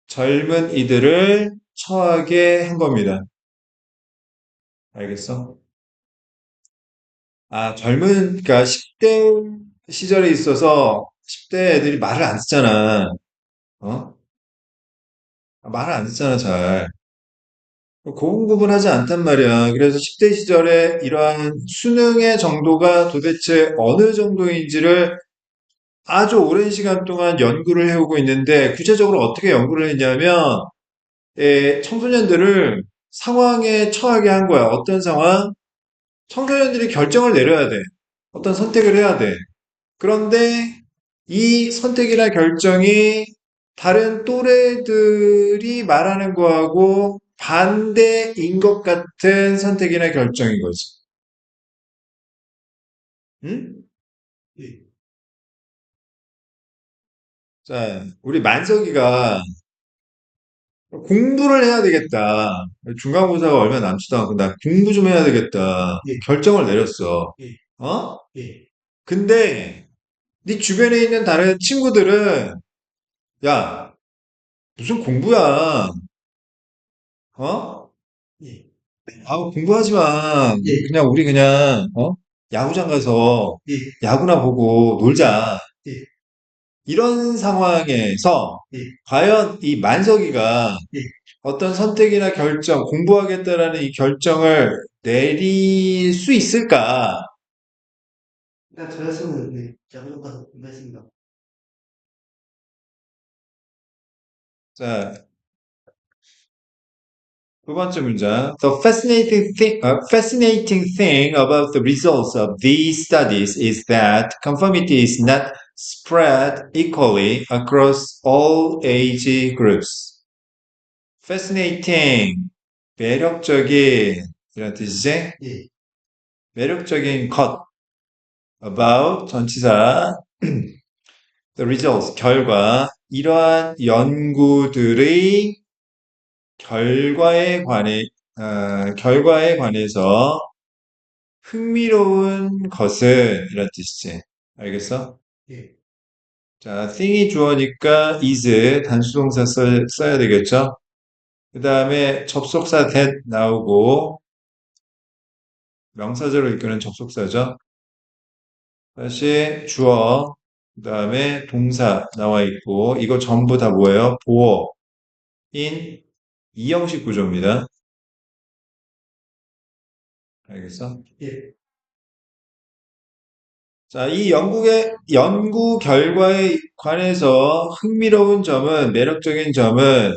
젊은 이들을 처하게 한 겁니다. 알겠어? 그러니까 10대 시절에 있어서 10대 애들이 말을 안 쓰잖아. 어? 말을 안 듣잖아, 잘. 고분고분하지 않단 말이야. 그래서 10대 시절에 이러한 수능의 정도가 도대체 어느 정도인지를 아주 오랜 시간 동안 연구를 해오고 있는데, 구체적으로 어떻게 연구를 했냐면, 청소년들을 상황에 처하게 한 거야. 어떤 상황? 청소년들이 결정을 내려야 돼. 어떤 선택을 해야 돼. 그런데 이 선택이나 결정이 다른 또래들이 말하는 거하고 반대인 것 같은 선택이나 결정인 거지. 응? 예. 자, 우리 만석이가 공부를 해야 되겠다. 중간고사가 얼마 남지도 않고 나 공부 좀 해야 되겠다. 예. 결정을 내렸어. 예. 어? 예. 근데 네 주변에 있는 다른 친구들은 야, 무슨 공부야? 어? 예. 공부하지 마. 예. 그냥 야구장 가서 예. 야구나 보고 놀자. 예. 이런 상황에서 예. 과연 이 만석이가 예. 어떤 선택이나 결정, 공부하겠다라는 이 결정을 내릴 수 있을까? 일단 저였으면 네, 야구장 가서 공부했습니다. 자, 두 번째 문장. fascinating thing about the results of these studies is that conformity is not spread equally across all age groups. fascinating, 매력적인, 이런 뜻이지? 예. 매력적인 것, about, 전치사, the results, 결과, 이러한 연구들의 결과에 관해서 흥미로운 것은 이런 뜻이지. 알겠어? 예. 자, thing이 주어니까 is 단수동사 써야 되겠죠? 그 다음에 접속사 that 나오고 명사절을 이끄는 접속사죠. 다시 주어, 그 다음에 동사 나와 있고 이거 전부 다 뭐예요? 보어인 이형식 구조입니다. 알겠어? 예. 자, 이 연구 결과에 관해서 흥미로운 점은, 매력적인 점은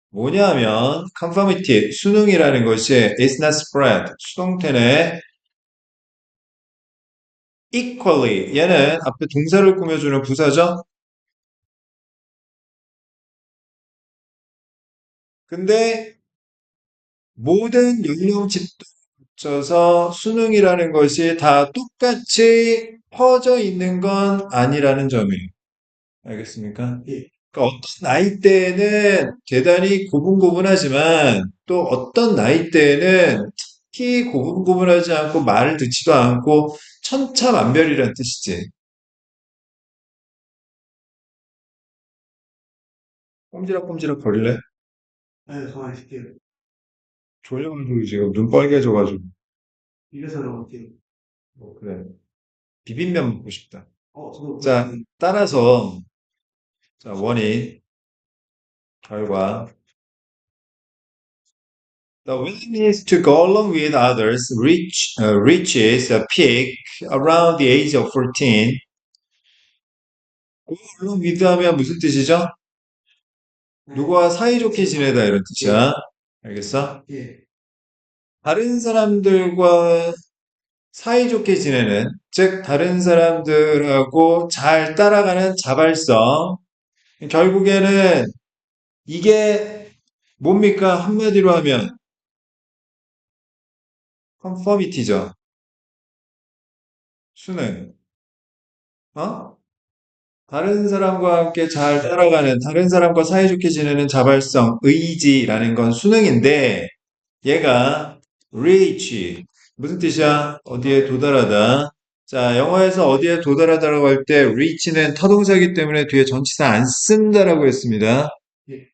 뭐냐면 conformity, 수능이라는 것이 is not spread, 수동태네 equally, 얘는 앞에 동사를 꾸며주는 부사죠. 근데 모든 연령층 져서 수능이라는 것이 다 똑같이 퍼져 있는 건 아니라는 점이에요. 알겠습니까? 예. 그러니까 어떤 나이대에는 대단히 고분고분하지만 또 어떤 나이대에는 특히 고분고분하지 않고 말을 듣지도 않고 천차만별이라는 뜻이지. 꼼지락꼼지락 거릴래? 아니, 가만히 있을게요. 졸려가지고 지금 눈 빨개져가지고. 이래서 그런지. 그래. 비빔면 먹고 싶다. 저도 자, 그렇게, 따라서 자, 원인, 결과. The willingness to go along with others reaches a peak around the age of 14. Go along with 하면 무슨 뜻이죠? 누구와 사이좋게 지내다 이런 뜻이야. 알겠어? 예, 다른 사람들과 사이좋게 지내는, 즉 다른 사람들하고 잘 따라가는 자발성. 결국에는 이게 뭡니까? 한마디로 하면 conformity죠. 수능. 어? 다른 사람과 함께 잘 따라가는, 다른 사람과 사이좋게 지내는 자발성, 의지라는 건 수능인데, 얘가 reach, 무슨 뜻이야? 어디에 도달하다. 자, 영어에서 어디에 도달하다라고 할 때, reach는 타동사이기 때문에 뒤에 전치사 안 쓴다라고 했습니다. 예,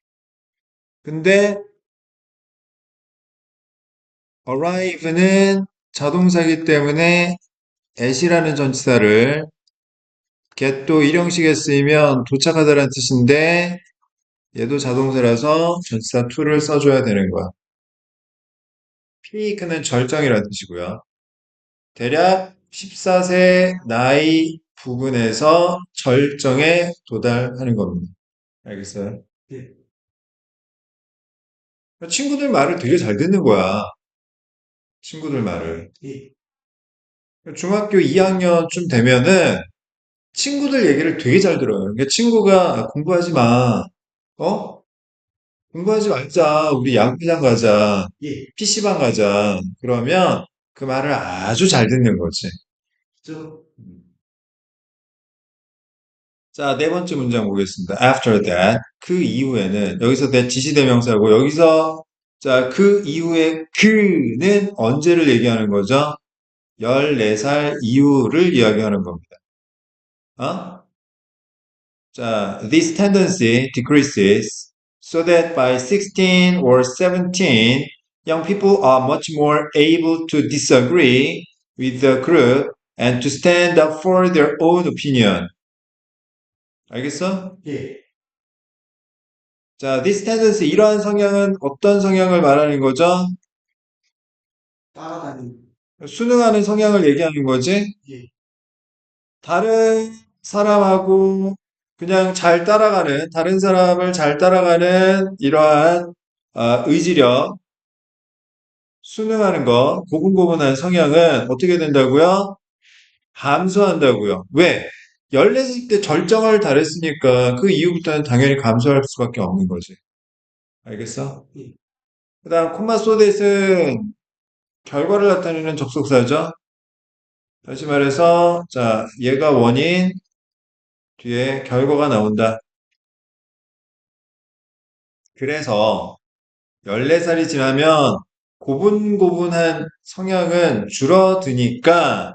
근데 arrive는 자동사이기 때문에 at이라는 전치사를 get도 일형식에 쓰이면 도착하다라는 뜻인데, 얘도 자동사라서 전치사 to를 써줘야 되는 거야. peak는 절정이라는 뜻이고요. 대략 14세 나이 부근에서 절정에 도달하는 겁니다. 알겠어요? 예, 친구들 말을 되게 잘 듣는 거야. 친구들 말을. 예. 중학교 2학년쯤 되면은 친구들 얘기를 되게 잘 들어요. 그러니까 친구가 공부하지 마. 어? 공부하지 말자. 우리 야구장 가자. 예, PC방 가자. 그러면 그 말을 아주 잘 듣는 거지. 저, 자, 네 번째 문장 보겠습니다. After that, 그 이후에는, 여기서 that 지시대명사고, 여기서, 자, 그 이후에 그는 언제를 얘기하는 거죠? 14살 이후를 이야기하는 겁니다. 어? 자, this tendency decreases so that by 16 or 17, young people are much more able to disagree with the group and to stand up for their own opinion. 알겠어? 예. 자, this tendency, 이러한 성향은 어떤 성향을 말하는 거죠? 따라다니는, 순응하는 성향을 얘기하는 거지? 예, 다른 사람하고 그냥 잘 따라가는, 다른 사람을 잘 따라가는 이러한 의지력, 순응하는 거, 고분고분한 성향은 어떻게 된다고요? 감소한다고요. 왜? 14살 때 절정을 달했으니까 그 이후부터는 당연히 감소할 수밖에 없는 거지. 알겠어? 예, 그 다음, 콤마 소댓은 결과를 나타내는 접속사죠. 다시 말해서, 자, 얘가 원인, 뒤에 결과가 나온다. 그래서 14살이 지나면 고분고분한 성향은 줄어드니까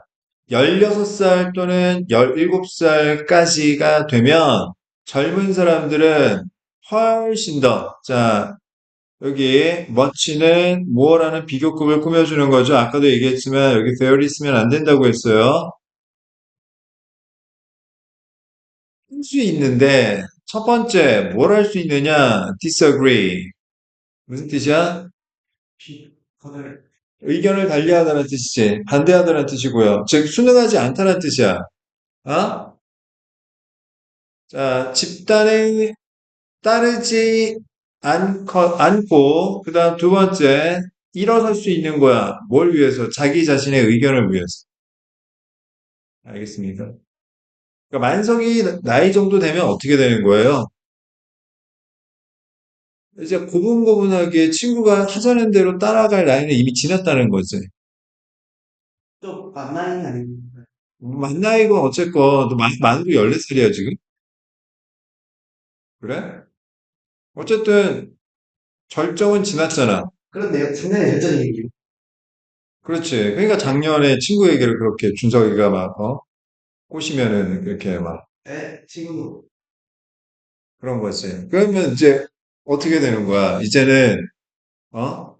16살 또는 17살까지가 되면 젊은 사람들은 훨씬 더, 자, 여기 much는 more라는 비교급을 꾸며주는 거죠. 아까도 얘기했지만 여기 very 쓰면 안 된다고 했어요. 할 수 있는데 첫 번째 뭘 할 수 있느냐? disagree. 무슨 뜻이야? 오늘, 의견을 달리하다는 뜻이지. 반대하다는 뜻이고요. 즉 순응하지 않다는 뜻이야. 어? 자, 집단에 따르지 안고, 그 다음 두 번째, 일어설 수 있는 거야. 뭘 위해서? 자기 자신의 의견을 위해서. 알겠습니까? 그러니까 만석이 나이 정도 되면 어떻게 되는 거예요? 이제 고분고분하게 친구가 하자는 대로 따라갈 나이는 이미 지났다는 거지. 좀 만나는 게 아닙니까? 만 나이건 어쨌건, 너 만으로 14살이야, 지금? 그래? 어쨌든, 절정은 지났잖아. 그런데요, 작년에 결정이에요. 그렇지. 그러니까 작년에 친구 얘기를 그렇게 준석이가 막, 꼬시면은 이렇게 막 에, 지금도. 그런 거지. 그러면 이제 어떻게 되는 거야? 이제는, 어?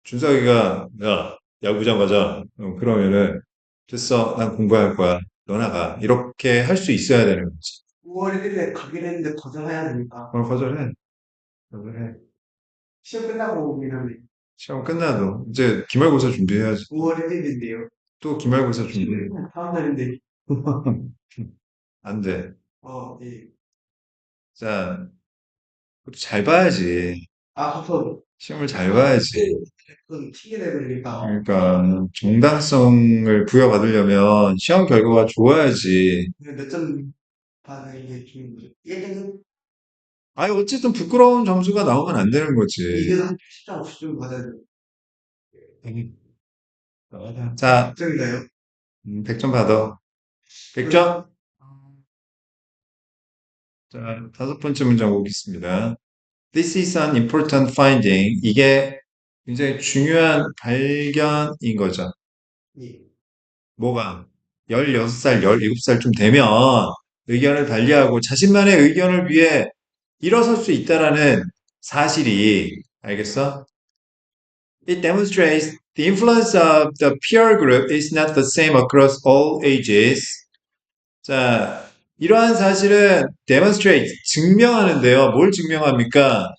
준석이가, 야, 야구장 가자. 그러면은, 됐어. 난 공부할 거야. 너 나가. 이렇게 할 수 있어야 되는 거지. 5월 1일에 가기로 했는데 거절해야 되니까. 거절해. 거절해. 시험 끝나고 이러면 시험 끝나도 이제 기말고사 준비해야지. 5월 1일인데요. 또 기말고사 준비해. 시험 다음 날인데. 안 돼. 예. 자, 그것도 잘 봐야지. 아, 그거, 시험을 잘 봐야지. 그건 튀겨내야 되니까. 그러니까 정당성을 부여받으려면 시험 결과가 좋아야지. 몇점 받는 게 좀, 1등은 아니 어쨌든 부끄러운 점수가 나오면 안 되는 거지. 이게 한 10점, 50점 받아야 돼. 자, 100점인가요? 100점 받아. 100점? 자, 다섯 번째 문장 보겠습니다. This is an important finding. 이게 굉장히 중요한 발견인 거죠. 예. 뭐가? 16살, 17살쯤 되면 의견을 달리하고 자신만의 의견을 위해 일어설 수 있다라는 사실이, 알겠어? It demonstrates the influence of the peer group is not the same across all ages. 자, 이러한 사실은 demonstrate, 증명하는데요. 뭘 증명합니까?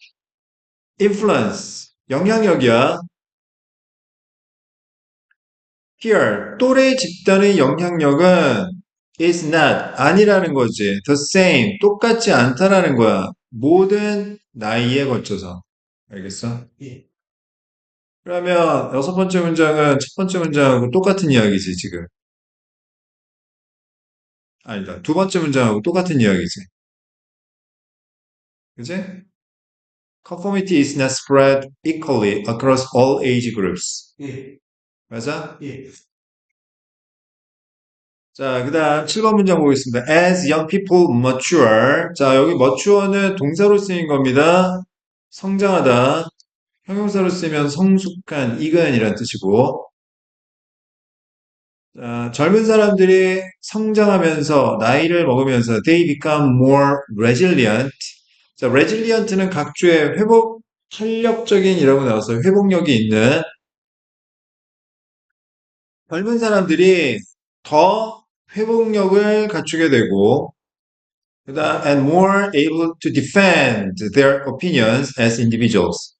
influence, 영향력이야. peer, 또래 집단의 영향력은 is not, 아니라는 거지. the same, 똑같지 않다라는 거야. 모든 나이에 걸쳐서. 알겠어? 예. 그러면 여섯 번째 문장은 첫 번째 문장하고 똑같은 이야기지, 지금. 아니다. 두 번째 문장하고 똑같은 이야기지. 그지? Conformity is not spread equally across all age groups. 예. 맞아? 예. 자, 그 다음 7번 문장 보겠습니다. As young people mature. 자, 여기 mature는 동사로 쓰인 겁니다. 성장하다. 형용사로 쓰면 성숙한, 이근이라는 뜻이고. 자, 젊은 사람들이 성장하면서, 나이를 먹으면서 they become more resilient. 자, resilient는 각주의 회복, 탄력적인이라고 나왔어요. 회복력이 있는 젊은 사람들이 더 회복력을 갖추게 되고, 그다음 and more able to defend their opinions as individuals.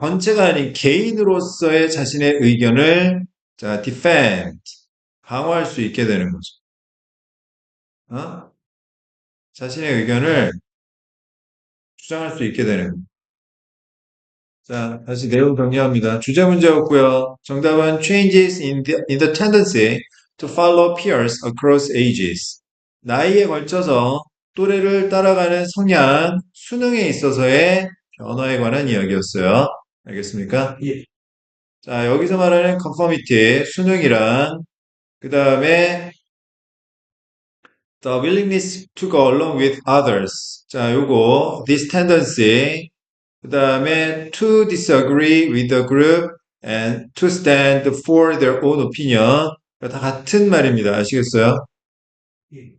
전체가 아닌 개인으로서의 자신의 의견을 자, defend, 강화할 수 있게 되는 거죠. 어? 자신의 의견을 주장할 수 있게 되는 거죠. 자, 다시 내용 정리합니다. 주제 문제였고요. 정답은 changes in the tendency to follow peers across ages. 나이에 걸쳐서 또래를 따라가는 성향, 수능에 있어서의 변화에 관한 이야기였어요. 알겠습니까? 예. 자, 여기서 말하는 conformity, 수능이랑, 그 다음에 the willingness to go along with others. 자, 요거, this tendency, 그 다음에 to disagree with the group and to stand for their own opinion. 다 같은 말입니다. 아시겠어요? 예.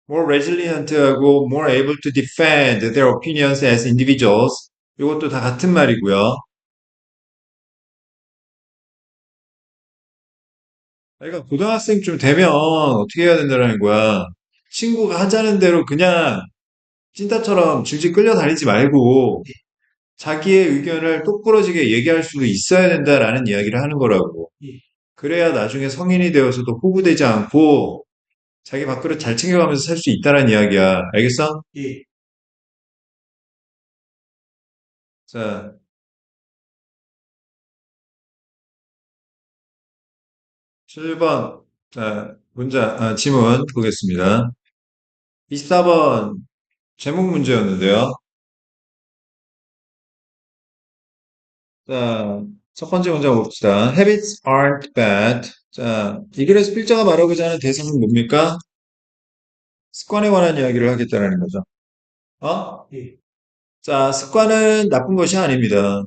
more resilient하고 more able to defend their opinions as individuals. 이것도 다 같은 말이고요. 그러니까 고등학생쯤 되면 어떻게 해야 된다는 거야. 친구가 하자는 대로 그냥 찐따처럼 질질 끌려다니지 말고 자기의 의견을 똑부러지게 얘기할 수도 있어야 된다라는 이야기를 하는 거라고. 예. 그래야 나중에 성인이 되어서도 호구되지 않고 자기 밥그릇 잘 챙겨가면서 살 수 있다는 이야기야. 알겠어? 예. 자, 7번, 지문 보겠습니다. 24번 제목 문제였는데요. 자, 첫 번째 문제 봅시다. Habits aren't bad. 자, 이 글에서 필자가 말하고자 하는 대상은 뭡니까? 습관에 관한 이야기를 하겠다는 거죠. 어? 예. 자, 습관은 나쁜 것이 아닙니다.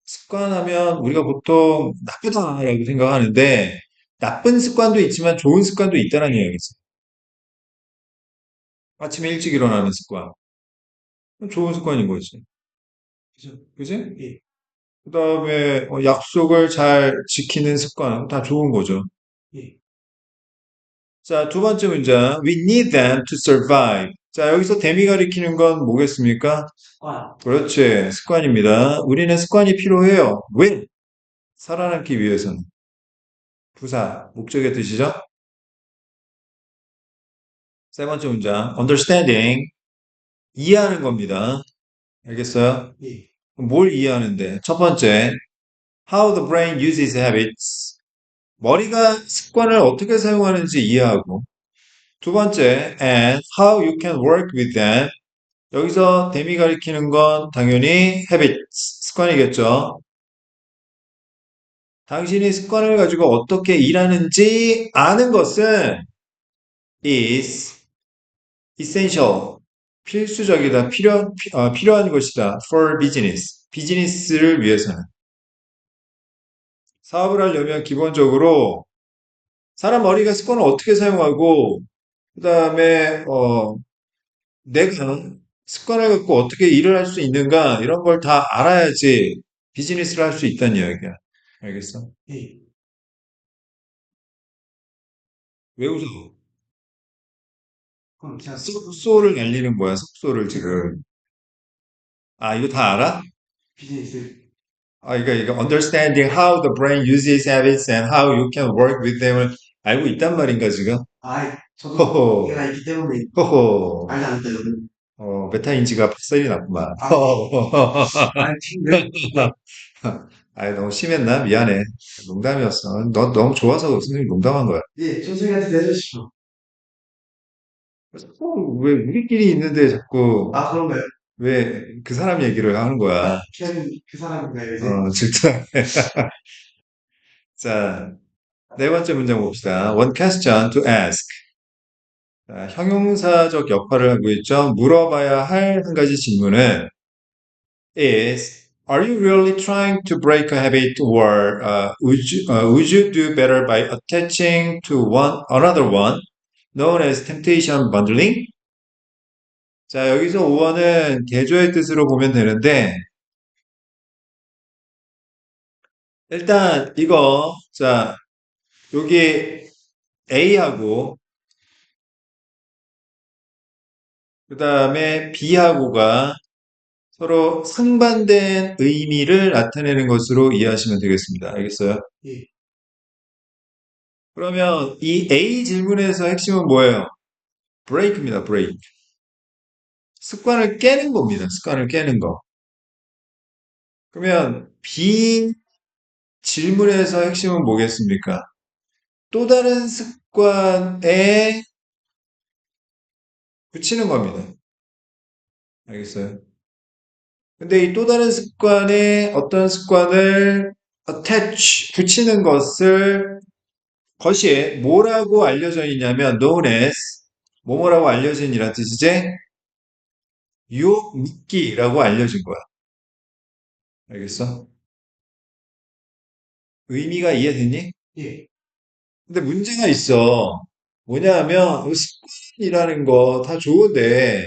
습관하면 우리가 보통 나쁘다라고 생각하는데, 나쁜 습관도 있지만 좋은 습관도 있다는 이야기죠. 아침에 일찍 일어나는 습관. 좋은 습관인 거지. 그죠? 그지? 예. 그 다음에 약속을 잘 지키는 습관. 다 좋은 거죠. 예. 자, 두 번째 문장. We need them to survive. 자, 여기서 대미 가리키는 건 뭐겠습니까? 습관. 그렇지. 습관입니다. 우리는 습관이 필요해요. 왜? 살아남기 위해서는. 부사, 목적의 뜻이죠? 세 번째 문장. understanding. 이해하는 겁니다. 알겠어요? 예. 그럼 뭘 이해하는데? 첫 번째. how the brain uses habits. 머리가 습관을 어떻게 사용하는지 이해하고. 두 번째, and how you can work with them. 여기서 대미 가리키는 건 당연히 habits, 습관이겠죠. 당신이 습관을 가지고 어떻게 일하는지 아는 것은 is essential, 필수적이다, 필요한 것이다, for business, 비즈니스를 위해서는. 사업을 하려면 기본적으로 사람 머리가 습관을 어떻게 사용하고, 그 다음에, 내가 습관을 갖고 어떻게 일을 할 수 있는가, 이런 걸 다 알아야지 비즈니스를 할 수 있다는 이야기야. 알겠어? 예. 왜 웃어? 그럼 제가 속소를 날리는 거야, 속소를 지금. 아, 이거 다 알아? 비즈니스. 아, 이거 understanding how the brain uses habits and how you can work with them을 알고 있단 말인가, 지금? 아, 저도 호호, 얘가 있기 때문에 호호. 알지 않았거든요. 메타인지가 박살이 났구만. 아, 아, 근데 아이, 너무 심했나? 미안해. 농담이었어. 너 너무 좋아서 선생님 농담한 거야. 예, 준수이한테 내주십시오. 왜 우리끼리 있는데 자꾸 아, 그런가요? 왜 그 사람 얘기를 하는 거야? 걔는 그 사람인가요, 이제? 질투. 자, 네 번째 문장 봅시다. One question to ask. 자, 형용사적 역할을 하고 있죠. 물어봐야 할 한 가지 질문은 is Are you really trying to break a habit or would you do better by attaching to another one known as temptation bundling? 자, 여기서 오어는 개조의 뜻으로 보면 되는데 일단 이거 자, 여기 A하고 그 다음에 B하고가 서로 상반된 의미를 나타내는 것으로 이해하시면 되겠습니다. 알겠어요? 예. 그러면 이 A 질문에서 핵심은 뭐예요? break입니다. break. 습관을 깨는 겁니다. 습관을 깨는 거. 그러면 B 질문에서 핵심은 뭐겠습니까? 또 다른 습관에 붙이는 겁니다. 알겠어요? 근데 이 또 다른 습관에 어떤 습관을 attach, 붙이는 것이 뭐라고 알려져 있냐면 known as, 뭐뭐라고 알려져 있니란 뜻이지? 유혹 미끼라고 알려진 거야. 알겠어? 의미가 이해되니? 예. 근데 문제가 있어. 뭐냐 하면 습관이라는 거 다 좋은데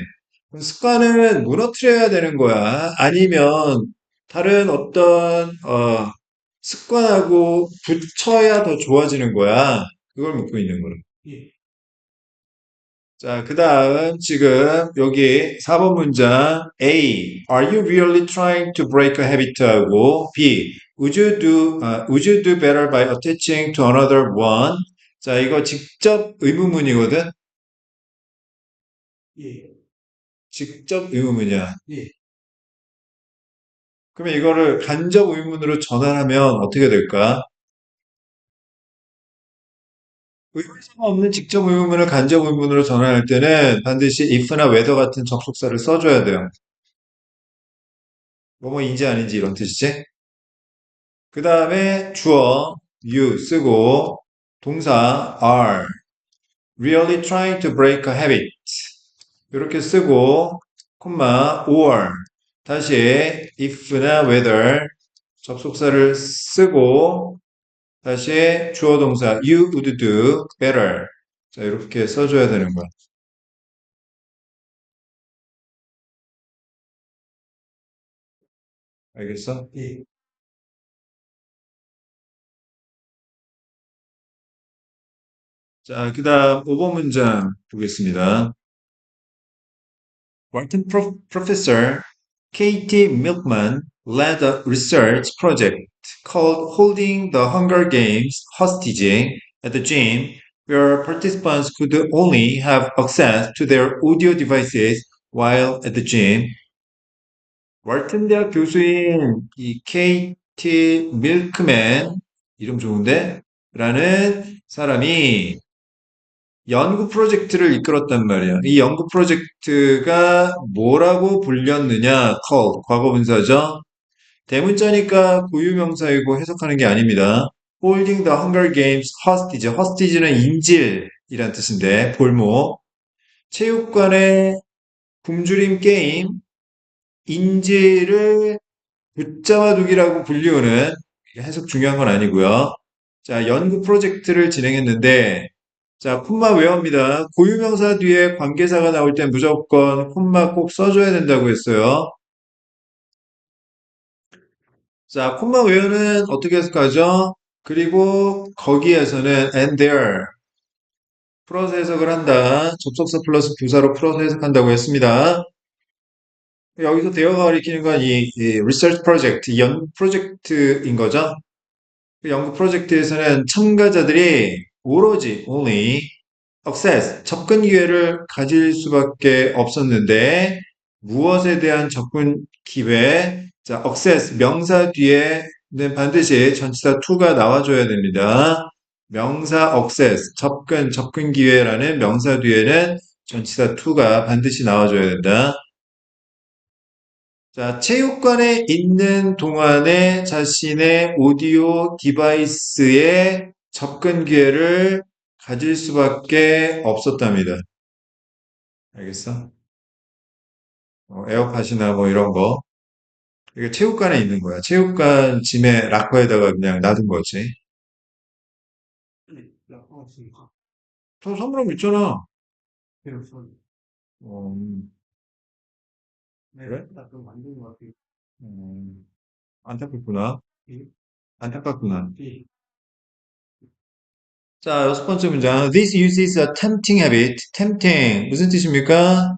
습관은 무너뜨려야 되는 거야. 아니면 다른 어떤 습관하고 붙여야 더 좋아지는 거야. 그걸 묻고 있는 거야. 예. 자, 그 다음 지금 여기 4번 문장 A. Are you really trying to break a habit? 하고 B. Would you do better by attaching to another one? 자, 이거 직접 의문문이거든? 예. 직접 의문문이야. 예. 그러면 이거를 간접 의문으로 전환하면 어떻게 될까? 의문사가 없는 직접 의문을 간접 의문으로 전환할 때는 반드시 if나 whether 같은 접속사를 써줘야 돼요. 뭐뭐인지 아닌지 이런 뜻이지? 그 다음에 주어 you 쓰고 동사 are really trying to break a habit 이렇게 쓰고 콤마 or 다시 if나 whether 접속사를 쓰고 다시 주어 동사 you would do better 자 이렇게 써줘야 되는 거야. 알겠어? 예. 자, 그 다음 5번 문장 보겠습니다. Wharton Professor Katie Milkman led a research project called Holding the Hunger Games Hostage at the gym, where participants could only have access to their audio devices while at the gym. 왈튼 대학 교수인 이 케이티 밀크맨 이름 좋은데? 라는 사람이 연구 프로젝트를 이끌었단 말이야. 이 연구 프로젝트가 뭐라고 불렸느냐? called, 과거분사죠. 대문자니까 고유명사이고 해석하는 게 아닙니다. Holding the Hunger Games hostage. hostage는 인질이란 뜻인데, 볼목. 체육관의 굶주림 게임, 인질을 붙잡아두기라고 불리우는 해석 중요한 건 아니고요. 자, 연구 프로젝트를 진행했는데 자, 콤마 외워입니다. 고유명사 뒤에 관계사가 나올 땐 무조건 콤마 꼭 써줘야 된다고 했어요. 자, 콤마 외워는 어떻게 해석하죠? 그리고 거기에서는 and there 풀어서 해석을 한다. 접속사 플러스 부사로 풀어서 해석한다고 했습니다. 여기서 대어가 가리키는 건 이 research project, 이 연구 프로젝트인 거죠. 그 연구 프로젝트에서는 참가자들이 오로지 only access, 접근 기회를 가질 수밖에 없었는데 무엇에 대한 접근 기회? 자, access 명사 뒤에는 반드시 전치사 to가 나와줘야 됩니다. 명사 access, 접근 기회라는 명사 뒤에는 전치사 to가 반드시 나와줘야 된다. 자, 체육관에 있는 동안에 자신의 오디오 디바이스에 접근 기회를 가질 수밖에 없었답니다. 알겠어? 에어팟이나 뭐 이런 거. 이게 체육관에 있는 거야. 체육관 짐에 락커에다가 그냥 놔둔 거지. 저 선물하고 있잖아. 그래서 어, 그래? 나좀 만든 것 같아요. 안타깝구나. 예. 안타깝구나. 예. 자, 6번째 문장. This uses a tempting habit. tempting. 무슨 뜻입니까?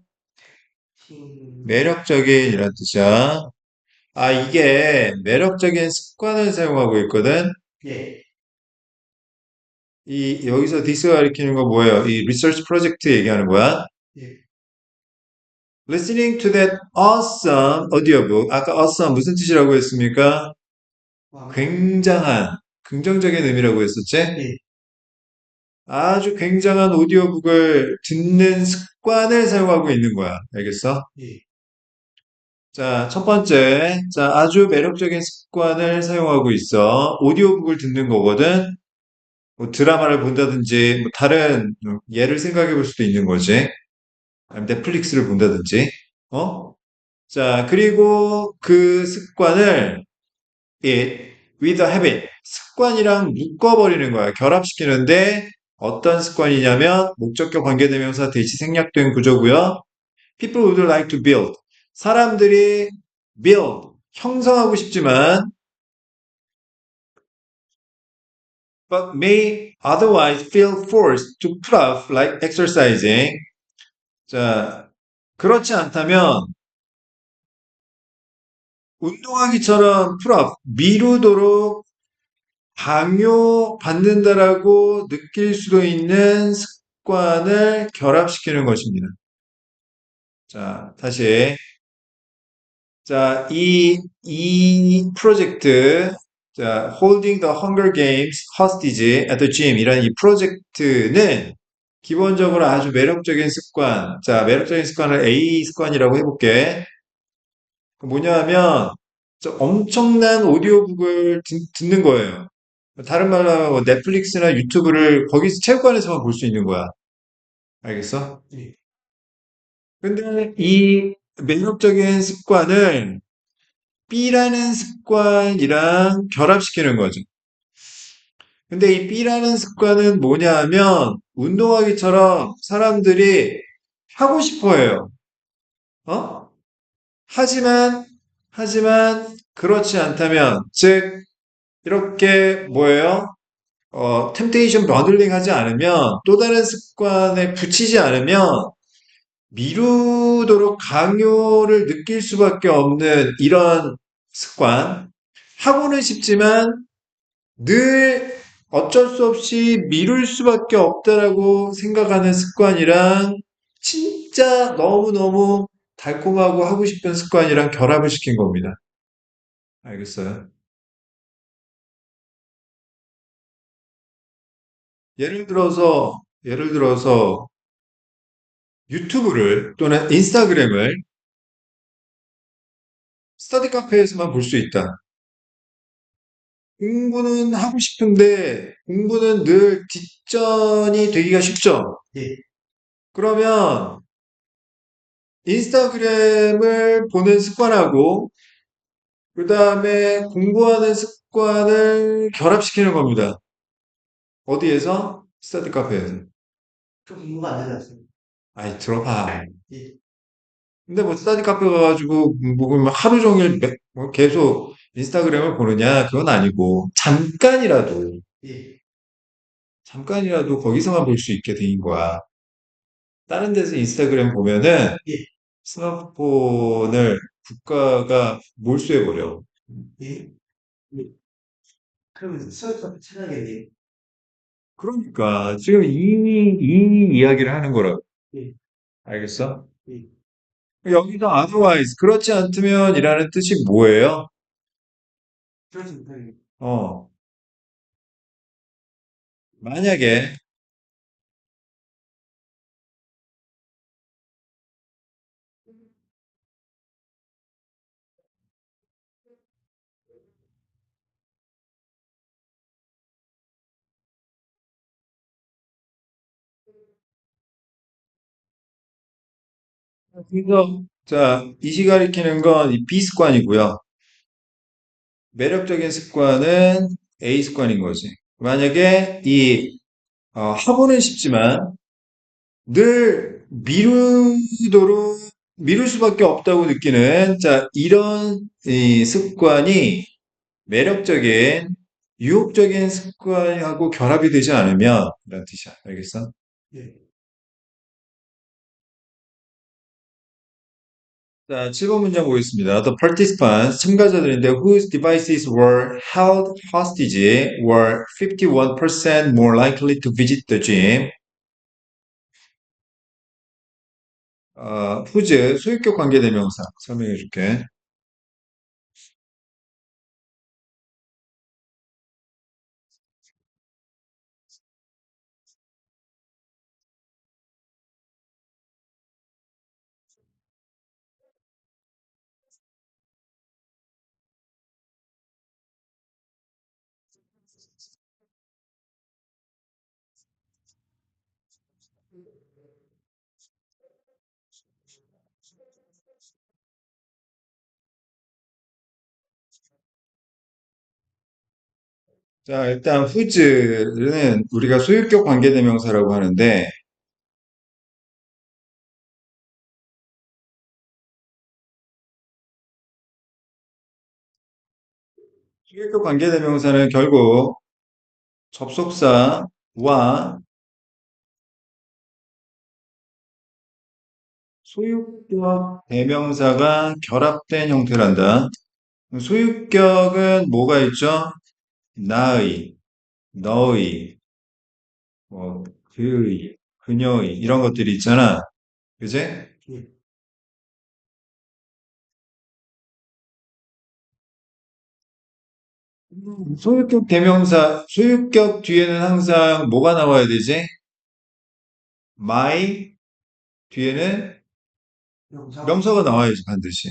매력적인 이란 뜻이야. 아, 이게 매력적인 습관을 사용하고 있거든. 예. 여기서 this가 가리키는 거 뭐예요? 이 리서치 프로젝트 얘기하는 거야. 예. Listening to that awesome audiobook. 아까 awesome 무슨 뜻이라고 했습니까? 굉장한, 긍정적인 의미라고 했었지? 예. 아주 굉장한 오디오북을 듣는 습관을 사용하고 있는 거야. 알겠어? 예. 자, 첫 번째. 자, 아주 매력적인 습관을 사용하고 있어. 오디오북을 듣는 거거든. 뭐 드라마를 본다든지, 뭐 다른 예를 생각해 볼 수도 있는 거지. 아니면 넷플릭스를 본다든지. 어? 자, 그리고 그 습관을 it with a habit. 습관이랑 묶어버리는 거야. 결합시키는데 어떤 습관이냐면 목적격 관계대명사 대시 생략된 구조고요. People would like to build. 사람들이 build, 형성하고 싶지만 but may otherwise feel forced to put off like exercising. 자, 그렇지 않다면 운동하기처럼 put off, 미루도록 강요받는다라고 느낄 수도 있는 습관을 결합시키는 것입니다. 자, 다시 자, 이 프로젝트, 자, Holding the Hunger Games Hostage at the Gym 이라는 이 프로젝트는 기본적으로 아주 매력적인 습관, 자, 매력적인 습관을 A 습관이라고 해볼게. 그 뭐냐 하면, 엄청난 오디오북을 듣는 거예요. 다른 말로 하면 뭐 넷플릭스나 유튜브를 거기서 체육관에서만 볼 수 있는 거야. 알겠어? 예. 근데 이 매력적인 습관을 B라는 습관이랑 결합시키는 거죠. 근데 이 B라는 습관은 뭐냐 하면 운동하기처럼 사람들이 하고 싶어 해요. 어? 하지만, 그렇지 않다면, 즉, 이렇게 뭐예요? 템테이션 버들링 하지 않으면, 또 다른 습관에 붙이지 않으면, 미루도록 강요를 느낄 수밖에 없는 이런 습관. 하고는 싶지만, 늘 어쩔 수 없이 미룰 수밖에 없다라고 생각하는 습관이랑 진짜 너무너무 달콤하고 하고 싶은 습관이랑 결합을 시킨 겁니다. 알겠어요? 예를 들어서 유튜브를 또는 인스타그램을 스터디 카페에서만 볼 수 있다. 공부는 하고 싶은데 공부는 늘 뒷전이 되기가 쉽죠. 예. 그러면 인스타그램을 보는 습관하고 그 다음에 공부하는 습관을 결합시키는 겁니다. 어디에서? 스터디 카페에서. 그 공부가 안 되지 않습니까? 아이, 들어봐. 예. 근데 뭐 스터디 카페 가가지고 뭐 그러면 하루 종일 뭐 계속 인스타그램을 보느냐? 그건 아니고, 예. 잠깐이라도 거기서만 볼 수 있게 된 거야. 다른 데서 인스타그램 보면은 예. 스마트폰을 국가가 몰수해버려. 예. 예. 그러면 수업도 찾아야겠네요. 그러니까 지금 이 이야기를 하는 거라고. 예. 알겠어? 예. 여기서 otherwise, 그렇지 않다면 이라는 뜻이 뭐예요? 그렇지 못하겠네요. 어, 만약에, 그래서, 자, 이시 가리키는 건 이 B습관이고요. 매력적인 습관은 A 습관인 거지. 만약에 하고는 싶지만 늘 미룰 수밖에 없다고 느끼는, 자, 이런 이 습관이 매력적인, 유혹적인 습관하고 결합이 되지 않으면, 이런 뜻이야. 알겠어? 예. 자, 7번 문장 보겠습니다. The participants, 참가자들인데 whose devices were held hostage were 51% more likely to visit the gym. whose, 소유격 관계대명사 설명해 줄게. 자, 일단 whose는 우리가 소유격 관계대명사라고 하는데, 소유격 관계대명사는 결국 접속사와 소유격 대명사가 결합된 형태란다. 소유격은 뭐가 있죠? 나의, 너의, 뭐, 그의, 그녀의, 이런 것들이 있잖아. 그제? 예. 소유격 대명사, 소유격 뒤에는 항상 뭐가 나와야 되지? my 뒤에는 명사. 명사가 나와야지, 반드시.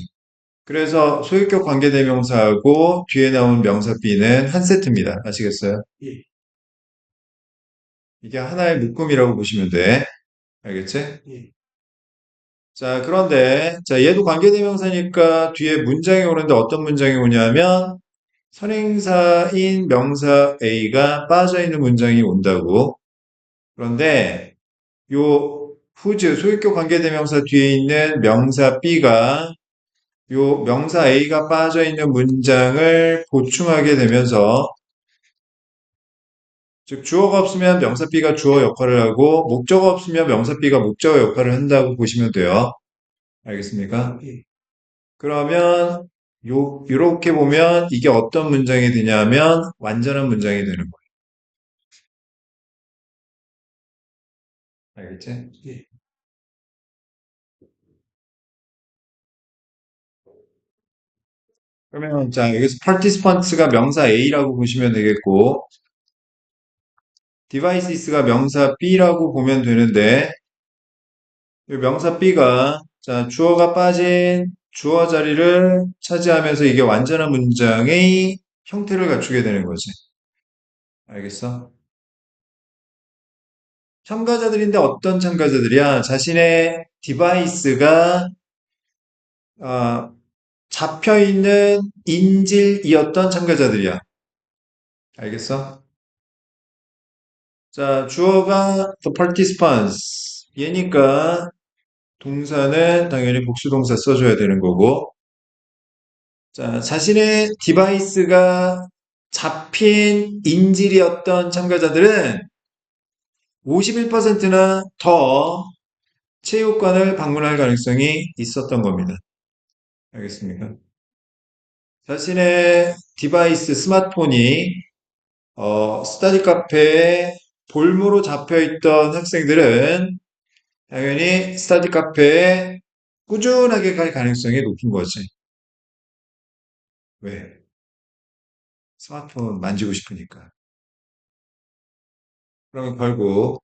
그래서 소유격 관계대명사하고 뒤에 나온 명사 B는 한 세트입니다. 아시겠어요? 예, 이게 하나의 묶음이라고 보시면 돼. 알겠지? 예, 자, 그런데, 자, 얘도 관계대명사니까 뒤에 문장이 오는데 어떤 문장이 오냐면, 선행사인 명사 A가 빠져있는 문장이 온다고. 그런데, 요, whose 소유격 관계대명사 뒤에 있는 명사 B가 요 명사 A가 빠져있는 문장을 보충하게 되면서, 즉, 주어가 없으면 명사 B가 주어 역할을 하고, 목적어 없으면 명사 B가 목적어 역할을 한다고 보시면 돼요. 알겠습니까? 예. 그러면 요렇게 보면 이게 어떤 문장이 되냐면 완전한 문장이 되는 거예요. 알겠지? 예. 그러면 자, 여기서 participants가 명사 A라고 보시면 되겠고 devices가 명사 B라고 보면 되는데 이 명사 B가 자, 주어가 빠진 주어 자리를 차지하면서 이게 완전한 문장의 형태를 갖추게 되는 거지. 알겠어? 참가자들인데 어떤 참가자들이야? 자신의 디바이스가 잡혀있는 인질이었던 참가자들이야. 알겠어? 자, 주어가 the participants. 얘니까 동사는 당연히 복수동사 써줘야 되는 거고. 자, 자신의 디바이스가 잡힌 인질이었던 참가자들은 51%나 더 체육관을 방문할 가능성이 있었던 겁니다. 알겠습니까? 자신의 디바이스, 스마트폰이 스터디 카페에 볼모로 잡혀있던 학생들은 당연히 스터디 카페에 꾸준하게 갈 가능성이 높은 거지. 왜? 스마트폰 만지고 싶으니까. 그러면 결국,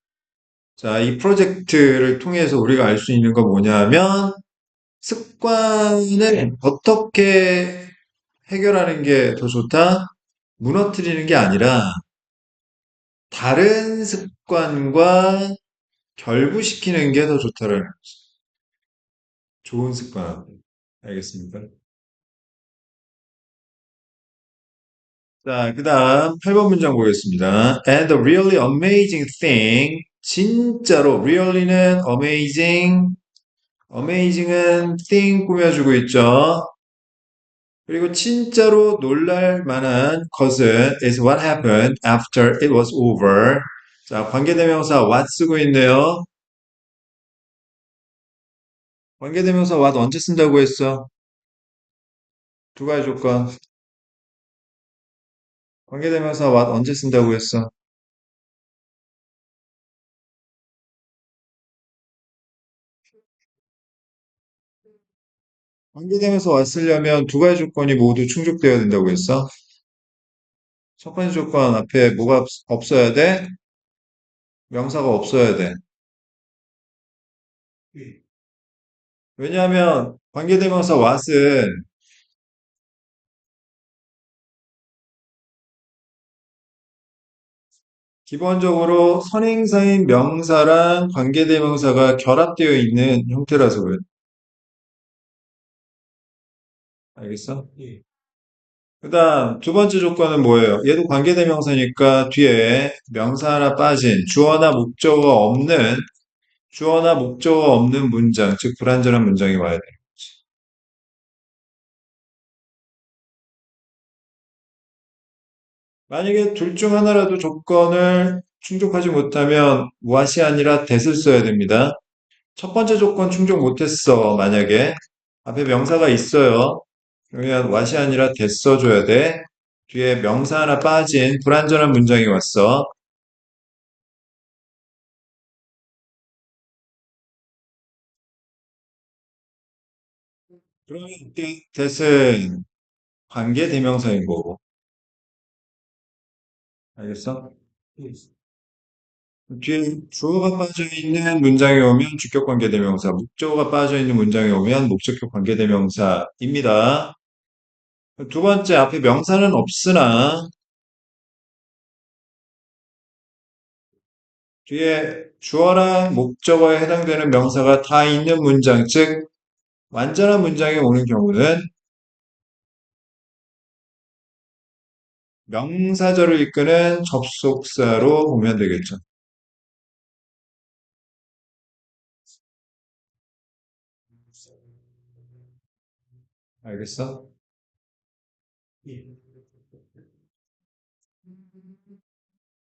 자, 이 프로젝트를 통해서 우리가 알 수 있는 건 뭐냐면, 습관을 어떻게 해결하는 게 더 좋다? 무너뜨리는 게 아니라, 다른 습관과 결부시키는 게 더 좋다는 좋은 습관. 알겠습니까? 자, 그 다음 8번 문장 보겠습니다. And the really amazing thing, 진짜로, really는 amazing, amazing은 thing 꾸며주고 있죠. 그리고 진짜로 놀랄 만한 것은 is what happened after it was over. 자, 관계대명사 what 쓰고 있네요. 관계대명사 what 언제 쓴다고 했어? 두 가지 조건. 관계대명사 what 언제 쓴다고 했어? 관계대명사 what 쓰려면 두 가지 조건이 모두 충족되어야 된다고 했어? 첫 번째 조건 앞에 뭐가 없어야 돼? 명사가 없어야 돼. 예. 왜냐하면 관계대명사 what은 기본적으로 선행사인 명사랑 관계대명사가 결합되어 있는 형태라서 그래. 알겠어? 예. 그 다음 두 번째 조건은 뭐예요? 얘도 관계대명사니까 뒤에 명사 하나 빠진 주어나 목적어 없는 문장, 즉 불완전한 문장이 와야 돼. 만약에 둘 중 하나라도 조건을 충족하지 못하면 what이 아니라 that을 써야 됩니다. 첫 번째 조건 충족 못했어. 만약에 앞에 명사가 있어요. 그러면 what이 아니라 that 써줘야 돼. 뒤에 명사 하나 빠진 불완전한 문장이 왔어. 그러면 이때 that은 관계 대명사인 거고. 알겠어? 예. 뒤에 주어가 빠져 있는 문장에 오면 주격 관계대명사, 목적어가 빠져 있는 문장에 오면 목적격 관계대명사입니다. 두 번째, 앞에 명사는 없으나 뒤에 주어랑 목적어에 해당되는 명사가 다 있는 문장, 즉 완전한 문장에 오는 경우는 명사절을 이끄는 접속사로 보면 되겠죠. 알겠어? 예.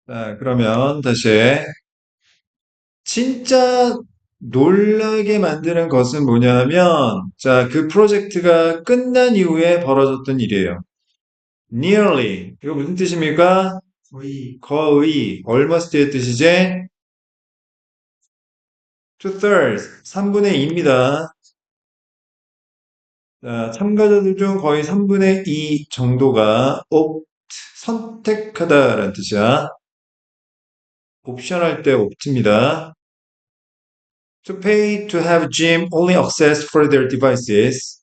자, 그러면 다시 진짜 놀라게 만드는 것은 뭐냐면, 자, 그 프로젝트가 끝난 이후에 벌어졌던 일이에요. Nearly. 이거 무슨 뜻입니까? 거의, 거의, almost의 뜻이지? Two-thirds, 3분의 2입니다. 자, 참가자들 중 거의 3분의 2 정도가 선택하다라는 뜻이야. 옵션 할 때 옵트입니다. To pay to have gym only access for their devices.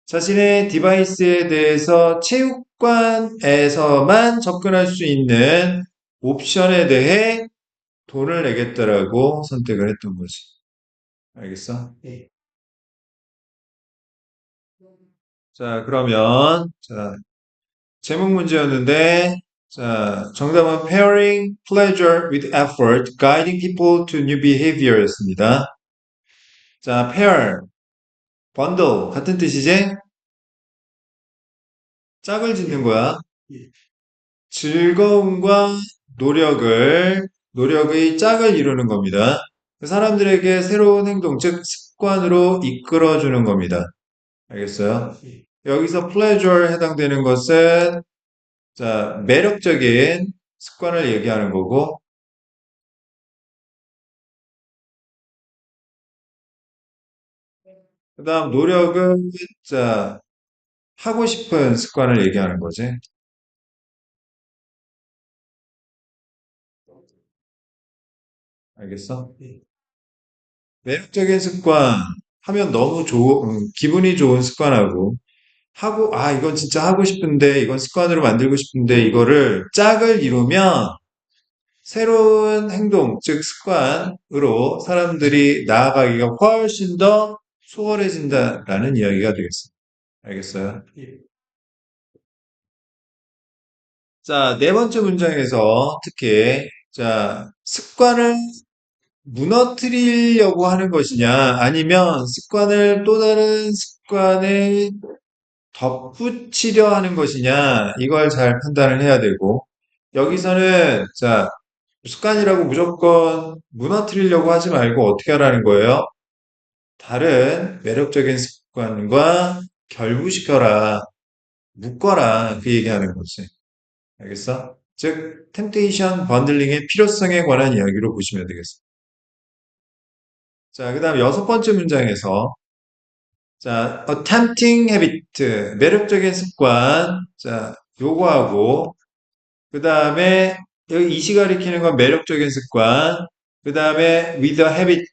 자신의 디바이스에 대해서 체육관에서만 접근할 수 있는 옵션에 대해 돈을 내겠다라고 선택을 했던 거지. 알겠어? 예. 자, 그러면, 자, 제목 문제였는데, 자, 정답은 pairing pleasure with effort, guiding people to new behavior였습니다. 자, pair, bundle, 같은 뜻이지? 짝을 짓는 거야. 예. 즐거움과 노력의 짝을 이루는 겁니다. 사람들에게 새로운 행동, 즉 습관으로 이끌어주는 겁니다. 알겠어요? 예. 여기서 pleasure에 해당되는 것은 자, 매력적인 습관을 얘기하는 거고, 그 다음 노력은 자, 하고 싶은 습관을 얘기하는 거지. 알겠어? 예. 매력적인 습관 하면 너무 기분이 좋은 습관하고, 이건 진짜 하고 싶은데, 이건 습관으로 만들고 싶은데, 이거를 짝을 이루면 새로운 행동, 즉 습관으로 사람들이 나아가기가 훨씬 더 수월해진다라는 이야기가 되겠습니다. 알겠어요? 예. 자, 네 번째 문장에서 특히, 자, 습관을 무너뜨리려고 하는 것이냐, 아니면 습관을 또 다른 습관을 덧붙이려 하는 것이냐, 이걸 잘 판단을 해야 되고, 여기서는, 자, 습관이라고 무조건 무너뜨리려고 하지 말고 어떻게 하라는 거예요? 다른 매력적인 습관과 결부시켜라, 묶어라, 그 얘기하는 거지. 알겠어? 즉, 템테이션 번들링의 필요성에 관한 이야기로 보시면 되겠습니다. 자, 그 다음 여섯 번째 문장에서 자, a tempting habit, 매력적인 습관. 자, 요거하고 그 다음에 여기 이시 가리키는 건 매력적인 습관. 그 다음에 with a habit,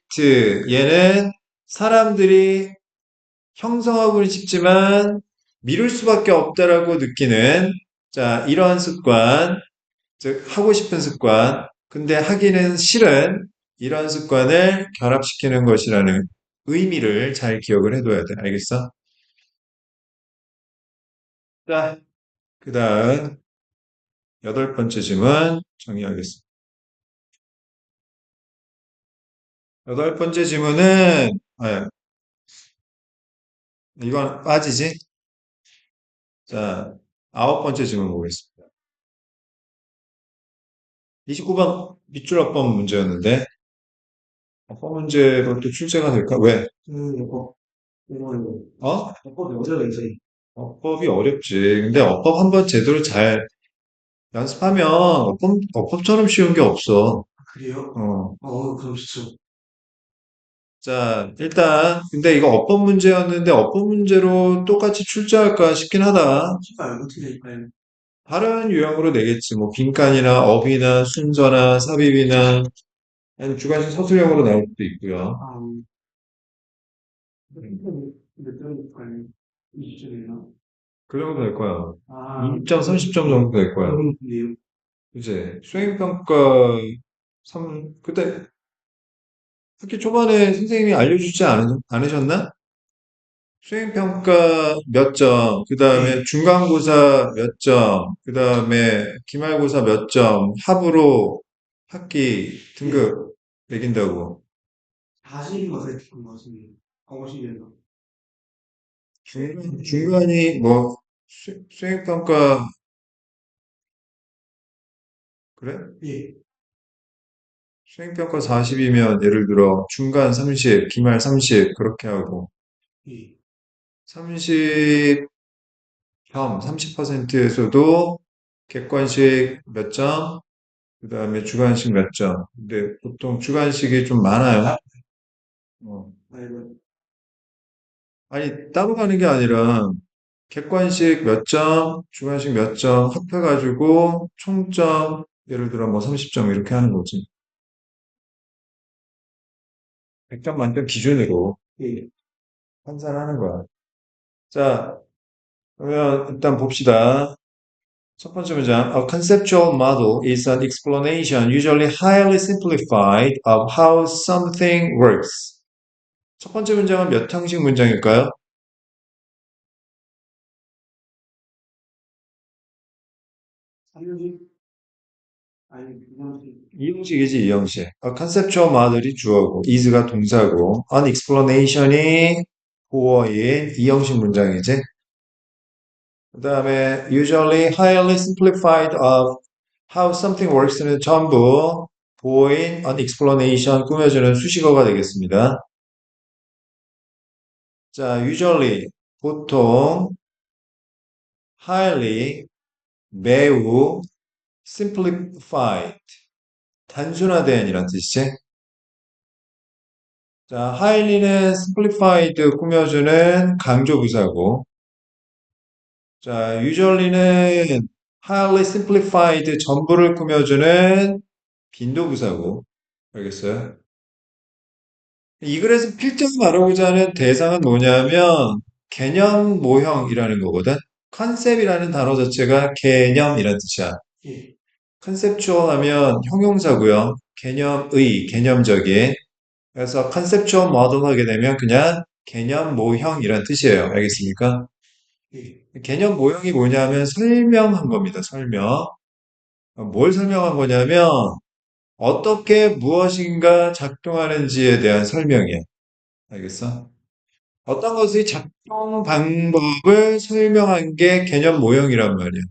얘는 사람들이 형성하고는 싶지만 미룰 수밖에 없다라고 느끼는 자, 이러한 습관, 즉 하고 싶은 습관, 근데 하기는 싫은 이런 습관을 결합시키는 것이라는 의미를 잘 기억을 해둬야 돼. 알겠어? 자, 그 다음 여덟 번째 질문 정리하겠습니다. 여덟 번째 질문은 이건 빠지지? 자, 아홉 번째 질문 보겠습니다. 29번 밑줄 어법 문제였는데 어법 문제로 또 출제가 될까? 왜? 이거는, 어? 어법이 어려워야지. 어법이 어렵지. 근데 어법 한번 제대로 잘 연습하면 어법처럼 쉬운 게 없어. 그래요? 어. 그럼 좋죠. 자, 일단, 근데 이거 어법 문제였는데 어법 문제로 똑같이 출제할까 싶긴 하다. 신발 어떻게 될까요? 다른 유형으로 내겠지. 뭐 빈칸이나 어휘나 순서나 삽입이나 아니면 주관식 서술형으로 나올 수도 있고요. 아, 몇 점일까요? 20점이나? 그 정도 될 거야. 아, 20점, 30점 정도 될 거야. 어렵네요. 이제 수행평가 그때 학기 초반에 선생님이 알려주지 않으셨나? 수행평가 몇 점, 그 다음에 네, 중간고사 몇 점, 그 다음에 기말고사 몇 점, 합으로 학기 네. 등급 매긴다고. 40인가 그랬던 것 같습니다. 50인가. 중간이 뭐 수행평가 그래? 예, 수행평가 40이면 예를 들어 중간 30, 기말 30 그렇게 하고 예. 30점, 30%에서도 객관식 몇 점, 그 다음에 주관식 몇 점. 근데 보통 주관식이 좀 많아요. 어. 아이고, 아니, 따로 가는 게 아니라 객관식 몇 점, 주관식 몇 점 합해가지고 총점 예를 들어 뭐 30점 이렇게 하는 거지. 100점 만점 기준으로 예. 환산하는 거야. 자, 그러면 일단 봅시다. 첫 번째 문장. A conceptual model is an explanation, usually highly simplified, of how something works. 첫 번째 문장은 몇 형식 문장일까요? 3년씩? 아니, 2년씩? 이형식이지, 이형식. A conceptual model이 주어고, is가 동사고, an explanation이 보어인 이형식 문장이지. 그 다음에 usually highly simplified of how something works는 전부 보어인 an explanation 꾸며주는 수식어가 되겠습니다. 자, usually 보통 highly 매우 simplified 단순화된이란 뜻이지. 자, highly는 simplified 꾸며주는 강조부사고, 자, usually는 highly simplified 전부를 꾸며주는 빈도부사고, 알겠어요? 이 글에서 필적으로 알아보자 하는 대상은 뭐냐면 개념 모형이라는 거거든. 컨셉이라는 단어 자체가 개념이라는 뜻이야. 예, 컨셉추얼 하면 형용사고요. 개념의, 개념적인. 그래서 컨셉추얼 모델 하게 되면 그냥 개념 모형이란 뜻이에요. 알겠습니까? 예. 개념 모형이 뭐냐면 설명한 겁니다. 설명. 뭘 설명한 거냐면 어떻게 무엇인가 작동하는지에 대한 설명이에요. 알겠어? 어떤 것의 작동 방법을 설명한 게 개념 모형이란 말이에요.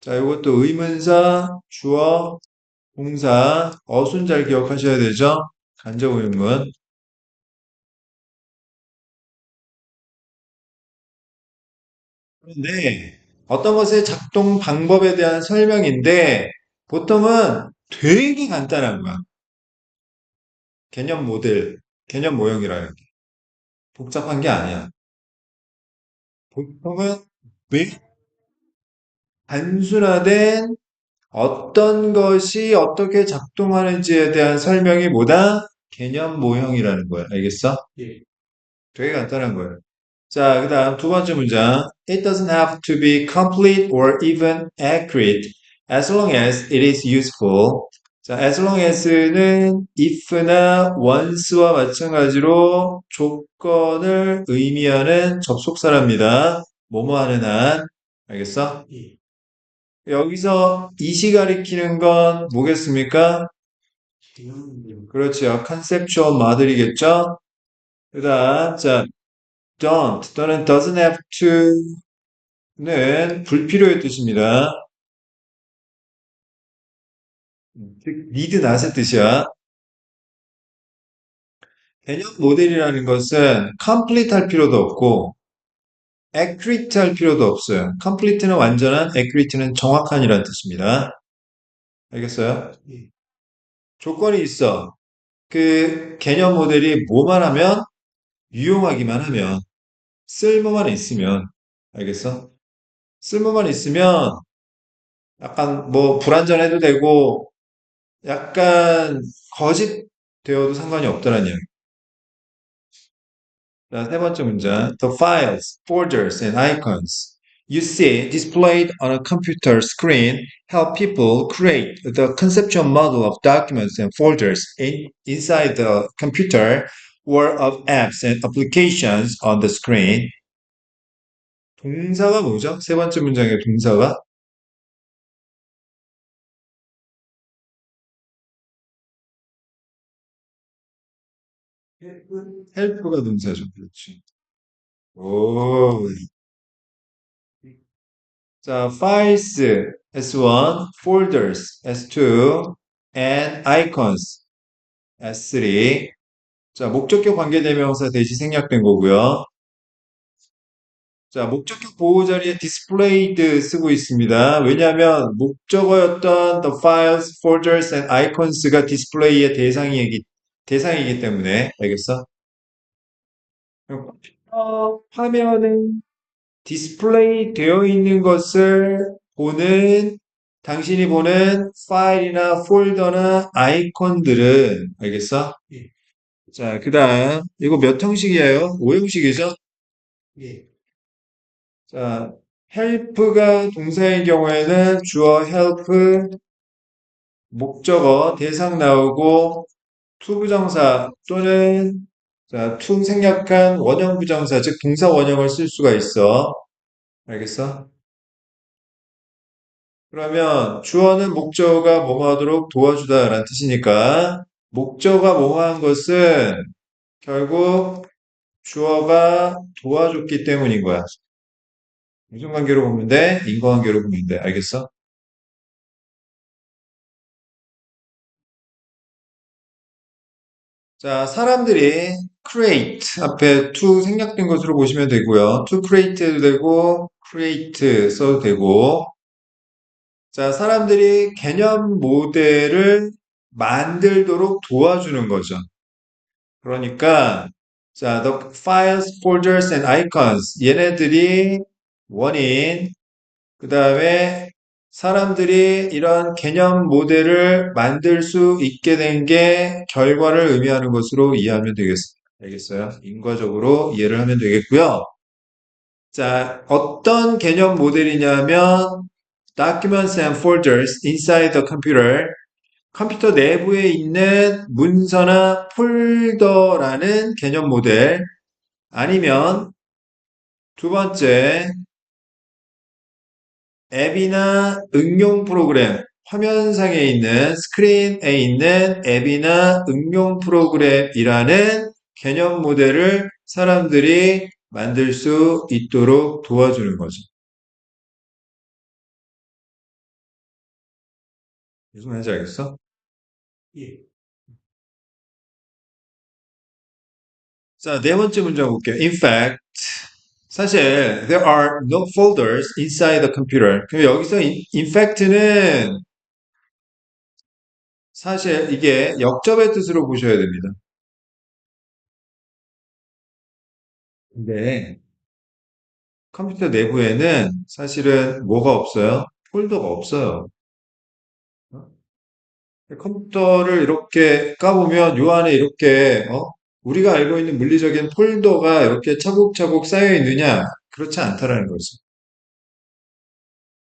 자, 이것도 의문사, 주어, 동사, 어순 잘 기억하셔야 되죠? 간접 의문. 그런데 어떤 것의 작동 방법에 대한 설명인데 보통은 되게 간단한 거야. 개념 모델, 개념 모형이라는 게. 복잡한 게 아니야. 보통은 왜 단순화된 어떤 것이 어떻게 작동하는지에 대한 설명이 뭐다? 개념 모형이라는 거야. 알겠어? 예. 되게 간단한 거예요. 자, 그 다음 두 번째 문장. It doesn't have to be complete or even accurate as long as it is useful. 자, as long as는 if나 once와 마찬가지로 조건을 의미하는 접속사랍니다. 뭐뭐 하는 한. 알겠어? 예. 여기서 이시 가리키는 건 뭐겠습니까? 개념이요. 그렇죠. 컨셉추얼 마들이겠죠? 그 다음, 자, don't 또는 doesn't have to는 불필요의 뜻입니다. 즉, need not의 뜻이야. 개념 모델이라는 것은 complete 할 필요도 없고 accurate 할 필요도 없어요. complete는 완전한, accurate는 정확한이라는 뜻입니다. 알겠어요? 예. 조건이 있어. 그 개념 모델이 뭐만 하면 유용하기만 하면 쓸모만 있으면 알겠어? 쓸모만 있으면 약간 뭐 불완전해도 되고 약간 거짓 되어도 상관이 없다는 이야기. 자, 세 번째 문장. The files, folders, and icons you see displayed on a computer screen help people create the conceptual model of documents and folders inside the computer or of apps and applications on the screen. 동사가 뭐죠? 세 번째 문장의 동사가 헬프가 동사죠. 그렇지. 오. 자, files S1, folders S2, and icons S3. 자, 목적격 관계대명사 대시 생략된 거고요. 자, 목적격 보호 자리에 displayed 쓰고 있습니다. 왜냐하면 목적어였던 the files, folders, and icons가 display의 대상이기 때문에 알겠어? 컴퓨터 화면에 디스플레이 되어 있는 것을 보는 당신이 보는 파일이나 폴더나 아이콘들은 알겠어? 예. 자, 그다음 이거 몇 형식이에요? 5형식이죠? 예. 자, help가 동사인 경우에는 주어 help, 목적어 대상 나오고 투부정사 또는 자, to 생략한 원형 부정사 즉 동사 원형을 쓸 수가 있어. 알겠어? 그러면 주어는 목적어가 뭐뭐 하도록 도와주다라는 뜻이니까 목적어가 뭐뭐 한 것은 결국 주어가 도와줬기 때문인 거야. 무슨 관계로 보면 돼? 인과관계로 보면 돼. 알겠어? 자, 사람들이 create 앞에 to 생략된 것으로 보시면 되고요. to create 해도 되고 create 써도 되고 자, 사람들이 개념 모델을 만들도록 도와주는 거죠. 그러니까 자, the files, folders, and icons 얘네들이 원인 그 다음에 사람들이 이런 개념 모델을 만들 수 있게 된 게 결과를 의미하는 것으로 이해하면 되겠습니다. 알겠어요? 인과적으로 이해를 하면 되겠고요. 자, 어떤 개념 모델이냐면 documents and folders inside the computer 컴퓨터 내부에 있는 문서나 폴더라는 개념 모델 아니면 두 번째 앱이나 응용 프로그램 화면상에 있는 스크린에 있는 앱이나 응용 프로그램이라는 개념 모델을 사람들이 만들 수 있도록 도와주는 거죠. 무슨 말인지 알겠어? 예. 자, 네 번째 문장 볼게요. In fact, 사실 there are no folders inside the computer. 그럼 여기서 in fact는 사실 이게 역접의 뜻으로 보셔야 됩니다. 근데 컴퓨터 내부에는 사실은 뭐가 없어요? 폴더가 없어요. 어? 컴퓨터를 이렇게 까보면 요 안에 이렇게 우리가 알고 있는 물리적인 폴더가 이렇게 차곡차곡 쌓여 있느냐? 그렇지 않다라는 거죠.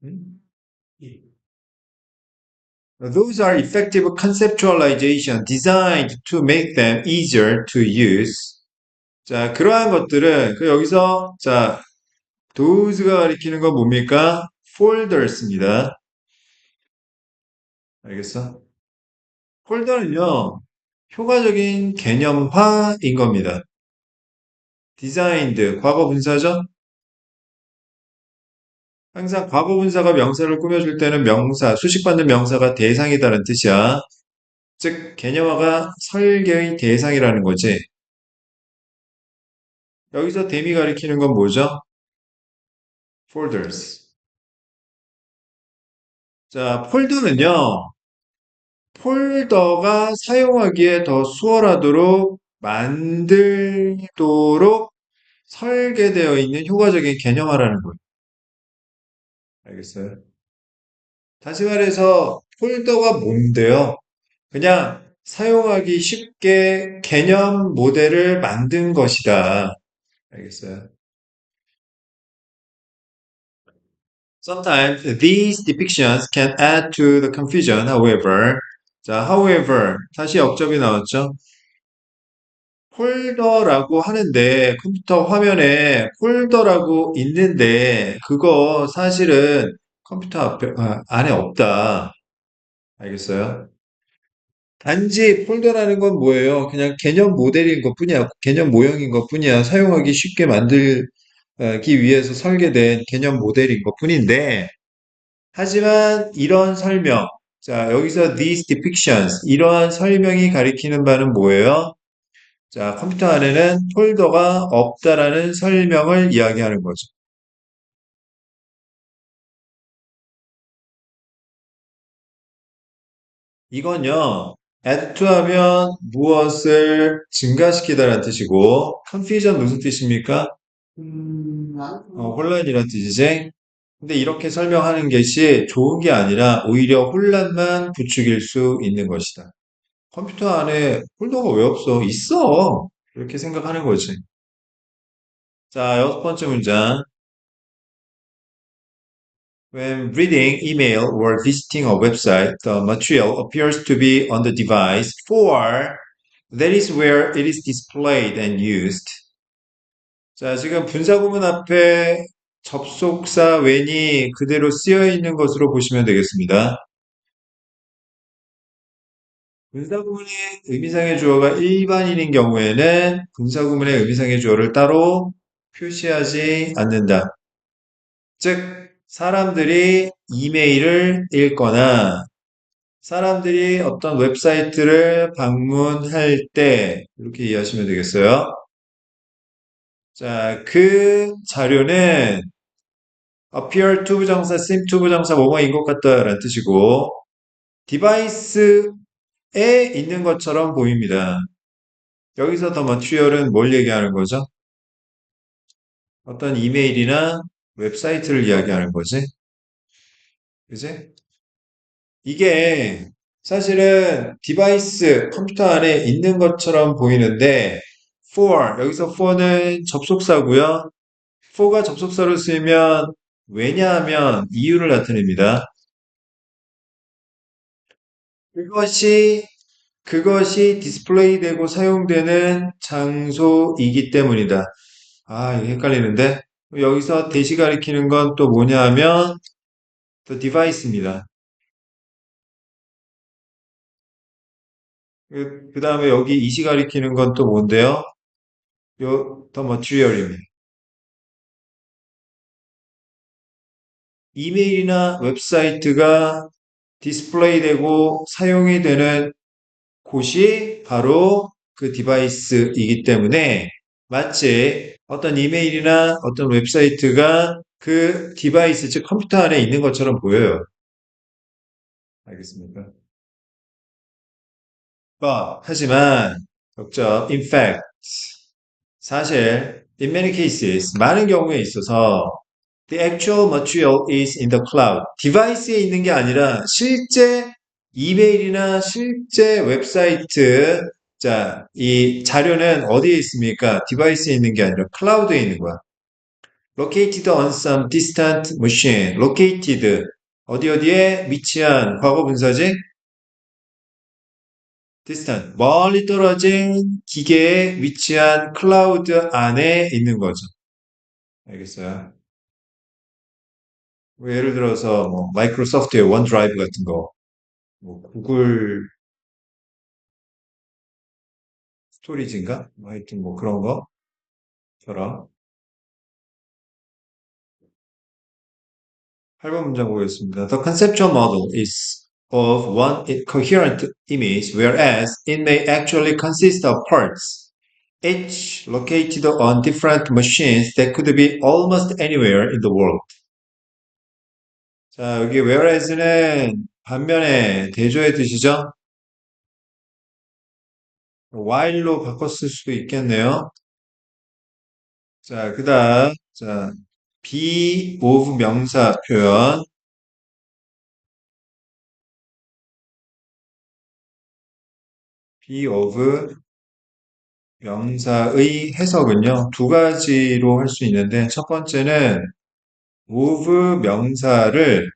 음? 예. Those are effective conceptualization designed to make them easier to use. 자, 그러한 것들은 그 여기서 자, those가 가리키는 건 뭡니까? folders입니다. 알겠어? 폴더는요, 효과적인 개념화인 겁니다. designed, 과거 분사죠? 항상 과거 분사가 명사를 꾸며줄 때는 명사, 수식받는 명사가 대상이다라는 뜻이야. 즉, 개념화가 설계의 대상이라는 거지. 여기서 댐이 가리키는 건 뭐죠? folders. 자, 폴더는요, 폴더가 사용하기에 더 수월하도록 만들도록 설계되어 있는 효과적인 개념화라는 거예요. 알겠어요? 다시 말해서 폴더가 뭔데요? 그냥 사용하기 쉽게 개념 모델을 만든 것이다. 알겠어요? Sometimes these depictions can add to the confusion, however. 자, however, 다시 억점이 나왔죠? 폴더라고 하는데 컴퓨터 화면에 폴더라고 있는데 그거 사실은 컴퓨터 안에 없다. 알겠어요? 단지 폴더라는 건 뭐예요? 그냥 개념 모델인 것 뿐이야. 개념 모형인 것 뿐이야. 사용하기 쉽게 만들기 위해서 설계된 개념 모델인 것 뿐인데 하지만 이런 설명, 자, 여기서 these depictions, 이러한 설명이 가리키는 바는 뭐예요? 자, 컴퓨터 안에는 폴더가 없다라는 설명을 이야기하는 거죠. 이건요, add to 하면 무엇을 증가시키다라는 뜻이고, confusion 무슨 뜻입니까? 혼란이란 뜻이지. 근데 이렇게 설명하는 것이 좋은 게 아니라 오히려 혼란만 부추길 수 있는 것이다. 컴퓨터 안에 폴더가 왜 없어? 있어. 이렇게 생각하는 거지. 자, 여섯 번째 문장. When reading email or visiting a website, the material appears to be on the device, for that is where it is displayed and used. 자, 지금 분사구문 앞에 접속사 when이 그대로 쓰여 있는 것으로 보시면 되겠습니다. 분사구문의 의미상의 주어가 일반인인 경우에는 분사구문의 의미상의 주어를 따로 표시하지 않는다. 즉, 사람들이 이메일을 읽거나 사람들이 어떤 웹사이트를 방문할 때 이렇게 이해하시면 되겠어요. 자, 그 자료는 appear to 부정사, seem to 부정사, 뭐뭐인 것 같다라는 뜻이고 디바이스에 있는 것처럼 보입니다. 여기서 더 material은 뭘 얘기하는 거죠? 어떤 이메일이나 웹사이트를 이야기하는 거지. 그지? 이게 사실은 디바이스, 컴퓨터 안에 있는 것처럼 보이는데 for, 여기서 for는 접속사고요. for가 접속사로 쓰이면 왜냐하면 이유를 나타냅니다. 그것이 디스플레이 되고 사용되는 장소이기 때문이다. 아, 이게 헷갈리는데 여기서 대시 가리키는 건 또 뭐냐 하면 또 디바이스입니다. 그 다음에 여기 이시 가리키는 건 또 뭔데요? 더 머티리얼입니다. 이메일이나 웹사이트가 디스플레이 되고 사용이 되는 곳이 바로 그 디바이스이기 때문에 마치 어떤 이메일이나 어떤 웹사이트가 그 디바이스, 즉 컴퓨터 안에 있는 것처럼 보여요. 알겠습니까? 하지만, 적죠. In fact, 사실, in many cases, 많은 경우에 있어서 the actual material is in the cloud. 디바이스에 있는 게 아니라 실제 이메일이나 실제 웹사이트, 자, 이 자료는 어디에 있습니까? 디바이스에 있는 게 아니라 클라우드에 있는 거야. located on some distant machine. located. 어디 어디에 위치한 과거 분사지? distant. 멀리 떨어진 기계에 위치한 클라우드 안에 있는 거죠. 알겠어요? 뭐 예를 들어서 뭐 마이크로소프트의 원드라이브 같은 거, 뭐 구글 스토리지인가? 뭐 하여튼 뭐 그런 거처럼 8번 문장 보겠습니다. The conceptual model is of one coherent image, whereas it may actually consist of parts, each located on different machines that could be almost anywhere in the world. 자, 여기 whereas는 반면에 대조의 뜻이죠? while로 바꿨을 수도 있겠네요. 자, 그 다음, 자, be of 명사 표현. be of 명사의 해석은요, 두 가지로 할 수 있는데, 첫 번째는 of 명사를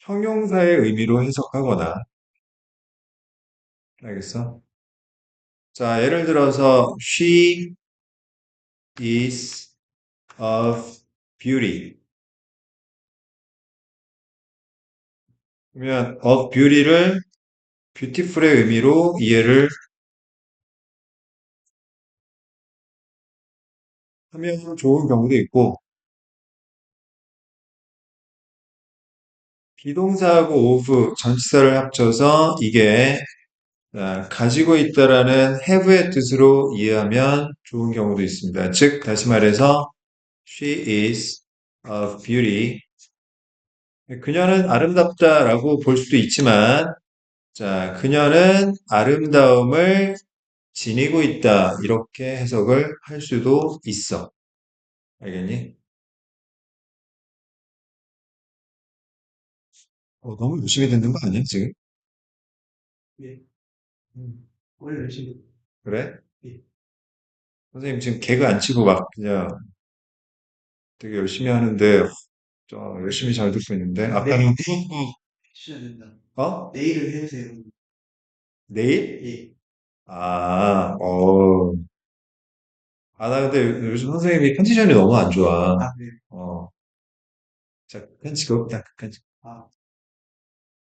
형용사의 의미로 해석하거나, 알겠어? 자, 예를 들어서, she is of beauty. 그러면 of beauty를 beautiful의 의미로 이해를 하면 좋은 경우도 있고, 비동사하고 of 전치사를 합쳐서 이게 가지고 있다라는 have의 뜻으로 이해하면 좋은 경우도 있습니다. 즉, 다시 말해서 she is of beauty. 그녀는 아름답다라고 볼 수도 있지만, 자, 그녀는 아름다움을 지니고 있다. 이렇게 해석을 할 수도 있어. 알겠니? 너무 열심히 듣는 거 아니야, 지금? 예. 원래 열심히. 그래? 예. 선생님 지금 개그 안 치고 막 그냥 되게 열심히 하는데, 열심히 잘 듣고 있는데, 아까는, 쉬어야 된다. 어? 내일을 해주세요. 내일? 예. 아, 나 근데 요즘 선생님이 컨디션이 너무 안 좋아. 아, 네. 어, 자, 극한 직업이다, 극한 직업. 아,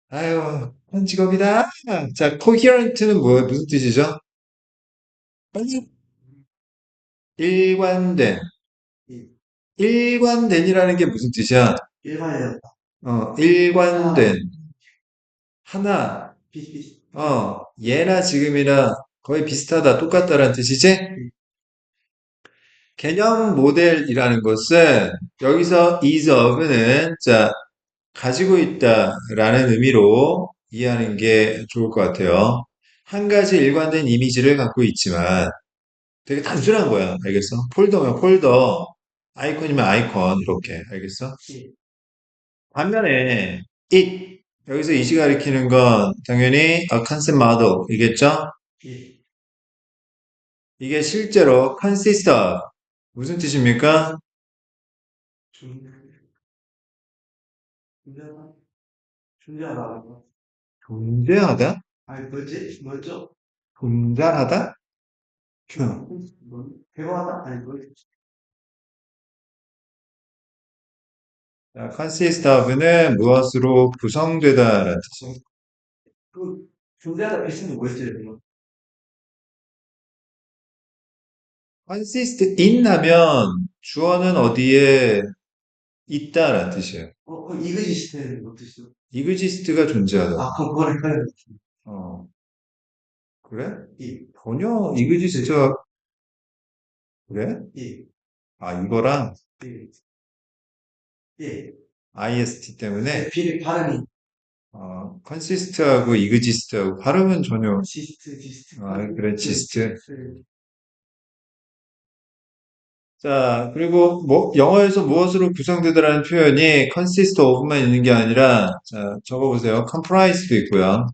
아유, 극한 직업이다. 자, coherent는 무슨 뜻이죠? 빨리. 일관된. 예. 일관된이라는 게 무슨 뜻이야? 일반이었다. 아, 일관된. 하나, 비슷비슷. 예나 지금이나 거의 비슷하다, 똑같다라는 뜻이지? 개념 모델이라는 것은 여기서 is of는 자, 가지고 있다라는 의미로 이해하는 게 좋을 것 같아요. 한 가지 일관된 이미지를 갖고 있지만 되게 단순한 거야. 알겠어? 폴더면 폴더, 아이콘이면 아이콘 이렇게. 알겠어? 예. 반면에 it 여기서 it이 가리키는 건 당연히 a concept model이겠죠? 예. 이게 실제로 consist of 무슨 뜻입니까? 준, 준비하다. 준비하다. 존재하다? 아니, 뭐지? 뭐죠? 존잘하다? 뭐, 대화하다? 아니, 뭐지? 자, consist of는 무엇으로 구성되다라는 뜻입니다. 그, 준비하다 비슷한 게 뭐였지, 이거? consist in 하면 주어는 어디에 있다라는 뜻이에요. 이그지 시스템 어떠시죠? exist가 존재하다. 아, 그거를 헷갈렸네. 어, 그래? 예. 전혀 exist가 그래? 예. 이거랑 예. 예. ist 때문에 비리 발음이 consist하고 exist하고 발음은 전혀 지스트. 그래 gist. 예. 자, 그리고 영어에서 무엇으로 구성되다라는 표현이 consist of만 있는 게 아니라 자, 적어보세요. comprise도 있고요.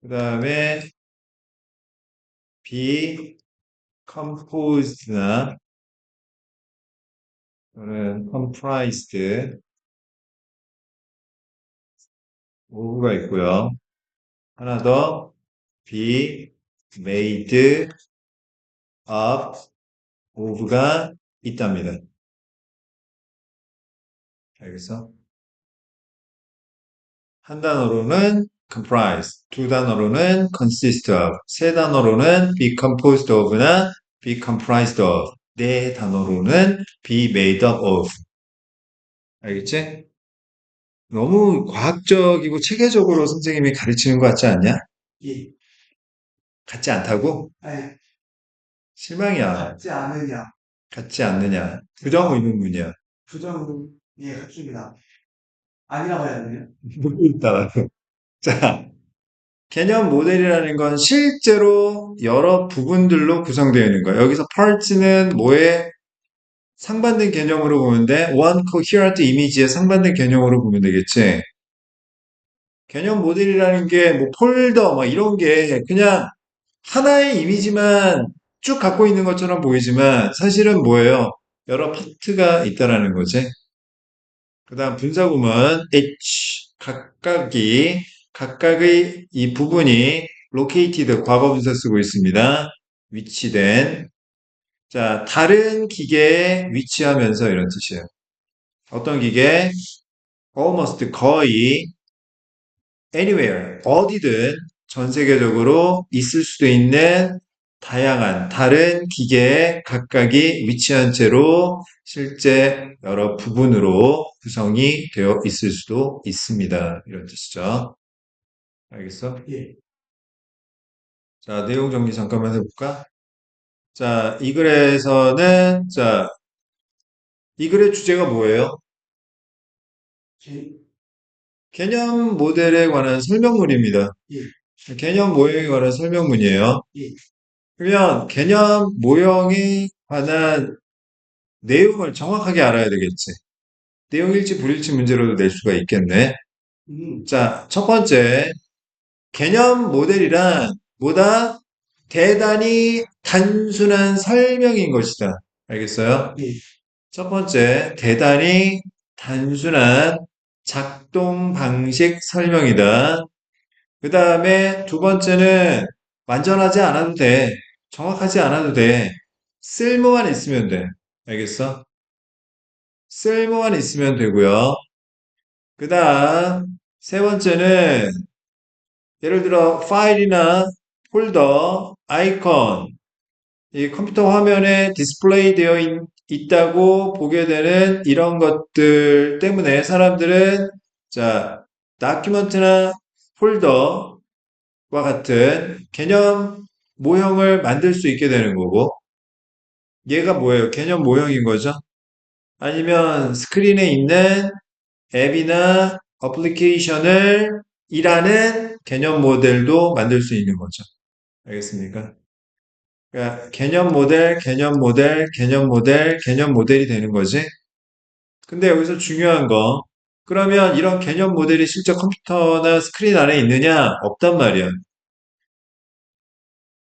그 다음에 be composed나 또는 comprised of가 있고요. 하나 더 be made up of가 있답니다. 알겠어? 한 단어로는 comprise, 두 단어로는 consist of, 세 단어로는 be composed of나 be comprised of, 네 단어로는 be made up of. 알겠지? 너무 과학적이고 체계적으로 선생님이 가르치는 것 같지 않냐? 예. 같지 않다고? 아니, 실망이야. 같지 않으냐. 같지 않느냐. 부정 의문문이야. 부정은, 예, 같습니다. 아니라고 해야 되나요? 모르겠다. 자, 개념 모델이라는 건 실제로 여러 부분들로 구성되어 있는 거야. 여기서 parts는 뭐에 상반된 개념으로 보면 돼? one coherent image의 상반된 개념으로 보면 되겠지. 개념 모델이라는 게 뭐 폴더 막 이런 게 그냥 하나의 이미지만 쭉 갖고 있는 것처럼 보이지만 사실은 뭐예요? 여러 파트가 있다라는 거지. 그 다음 분사구문 H 각각의 이 부분이 located 과거 분사 쓰고 있습니다. 위치된 자 다른 기계에 위치하면서 이런 뜻이에요. 어떤 기계? almost 거의 anywhere 어디든 전 세계적으로 있을 수도 있는 다양한 다른 기계에 각각이 위치한 채로 실제 여러 부분으로 구성이 되어 있을 수도 있습니다. 이런 뜻이죠. 알겠어? 예. 자, 내용 정리 잠깐만 해볼까? 자, 이 글에서는, 자, 이 글의 주제가 뭐예요? 개, 개념 모델에 관한 설명문입니다. 예. 개념 모형에 관한 설명문이에요. 예. 그러면 개념 모형에 관한 내용을 정확하게 알아야 되겠지. 내용일치 불일치 문제로도 낼 수가 있겠네. 음. 자, 첫 번째, 개념 모델이란 뭐다? 대단히 단순한 설명인 것이다. 알겠어요? 예. 첫 번째, 대단히 단순한 작동 방식 설명이다. 그 다음에 두 번째는 완전하지 않아도 돼. 정확하지 않아도 돼. 쓸모만 있으면 돼. 알겠어? 쓸모만 있으면 되고요. 그 다음 세 번째는 예를 들어 파일이나 폴더, 아이콘 이 컴퓨터 화면에 디스플레이 되어 있다고 보게 되는 이런 것들 때문에 사람들은 자 다큐멘트나 폴더와 같은 개념 모형을 만들 수 있게 되는 거고 얘가 뭐예요? 개념 모형인 거죠. 아니면 스크린에 있는 앱이나 어플리케이션을 일하는 개념 모델도 만들 수 있는 거죠. 알겠습니까? 그러니까 개념 모델, 개념 모델, 개념 모델, 개념 모델이 되는 거지. 근데 여기서 중요한 거, 그러면 이런 개념 모델이 실제 컴퓨터나 스크린 안에 있느냐? 없단 말이야.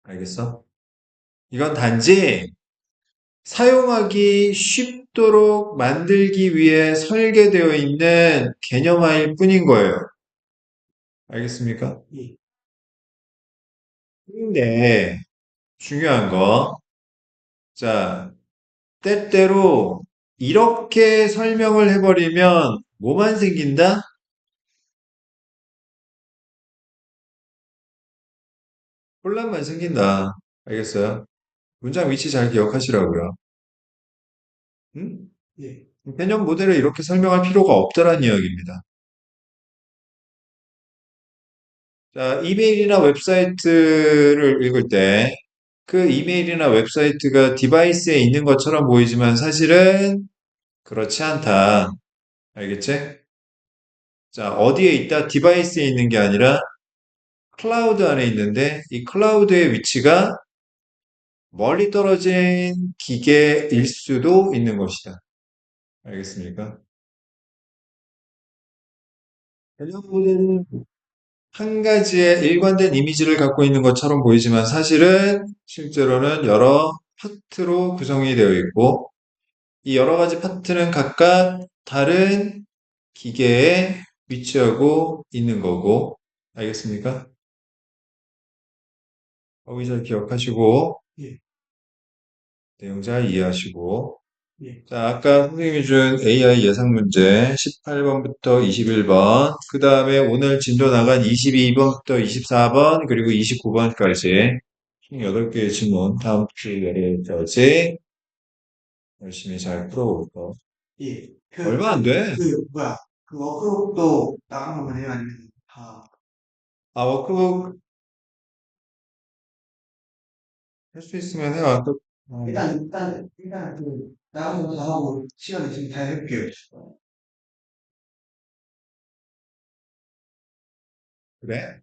알겠어? 이건 단지 사용하기 쉽도록 만들기 위해 설계되어 있는 개념화일 뿐인 거예요. 알겠습니까? 예. 근데 중요한 거, 자, 때때로 이렇게 설명을 해버리면 뭐만 생긴다? 혼란만 생긴다. 알겠어요? 문장 위치 잘 기억하시라고요. 응? 예. 개념 모델을 이렇게 설명할 필요가 없다는 이야기입니다. 자, 이메일이나 웹사이트를 읽을 때 그 이메일이나 웹사이트가 디바이스에 있는 것처럼 보이지만 사실은 그렇지 않다. 알겠지? 자, 어디에 있다? 디바이스에 있는 게 아니라 클라우드 안에 있는데 이 클라우드의 위치가 멀리 떨어진 기계일 수도 있는 것이다. 알겠습니까? 개념 모델은 한 가지의 일관된 이미지를 갖고 있는 것처럼 보이지만 사실은 실제로는 여러 파트로 구성이 되어 있고 이 여러 가지 파트는 각각 다른 기계에 위치하고 있는 거고 알겠습니까? 거기 잘 기억하시고 예. 내용 잘 이해하시고 예. 자, 아까 선생님이 준 AI 예상 문제 18번부터 21번, 그 다음에 오늘 진도 나간 22번부터 24번, 그리고 29번까지 총 8개의 질문 다음 주 월요일까지 열심히 잘 풀어볼 거. 예. 얼마 안 돼. 뭐야. 그 워크북도 나간 거만 해요? 아니면 다. 아, 워크북 할 수 있으면 해요. 또, 일단 나간 거다 하고 시간 있으면 다 해볼게요. 그래?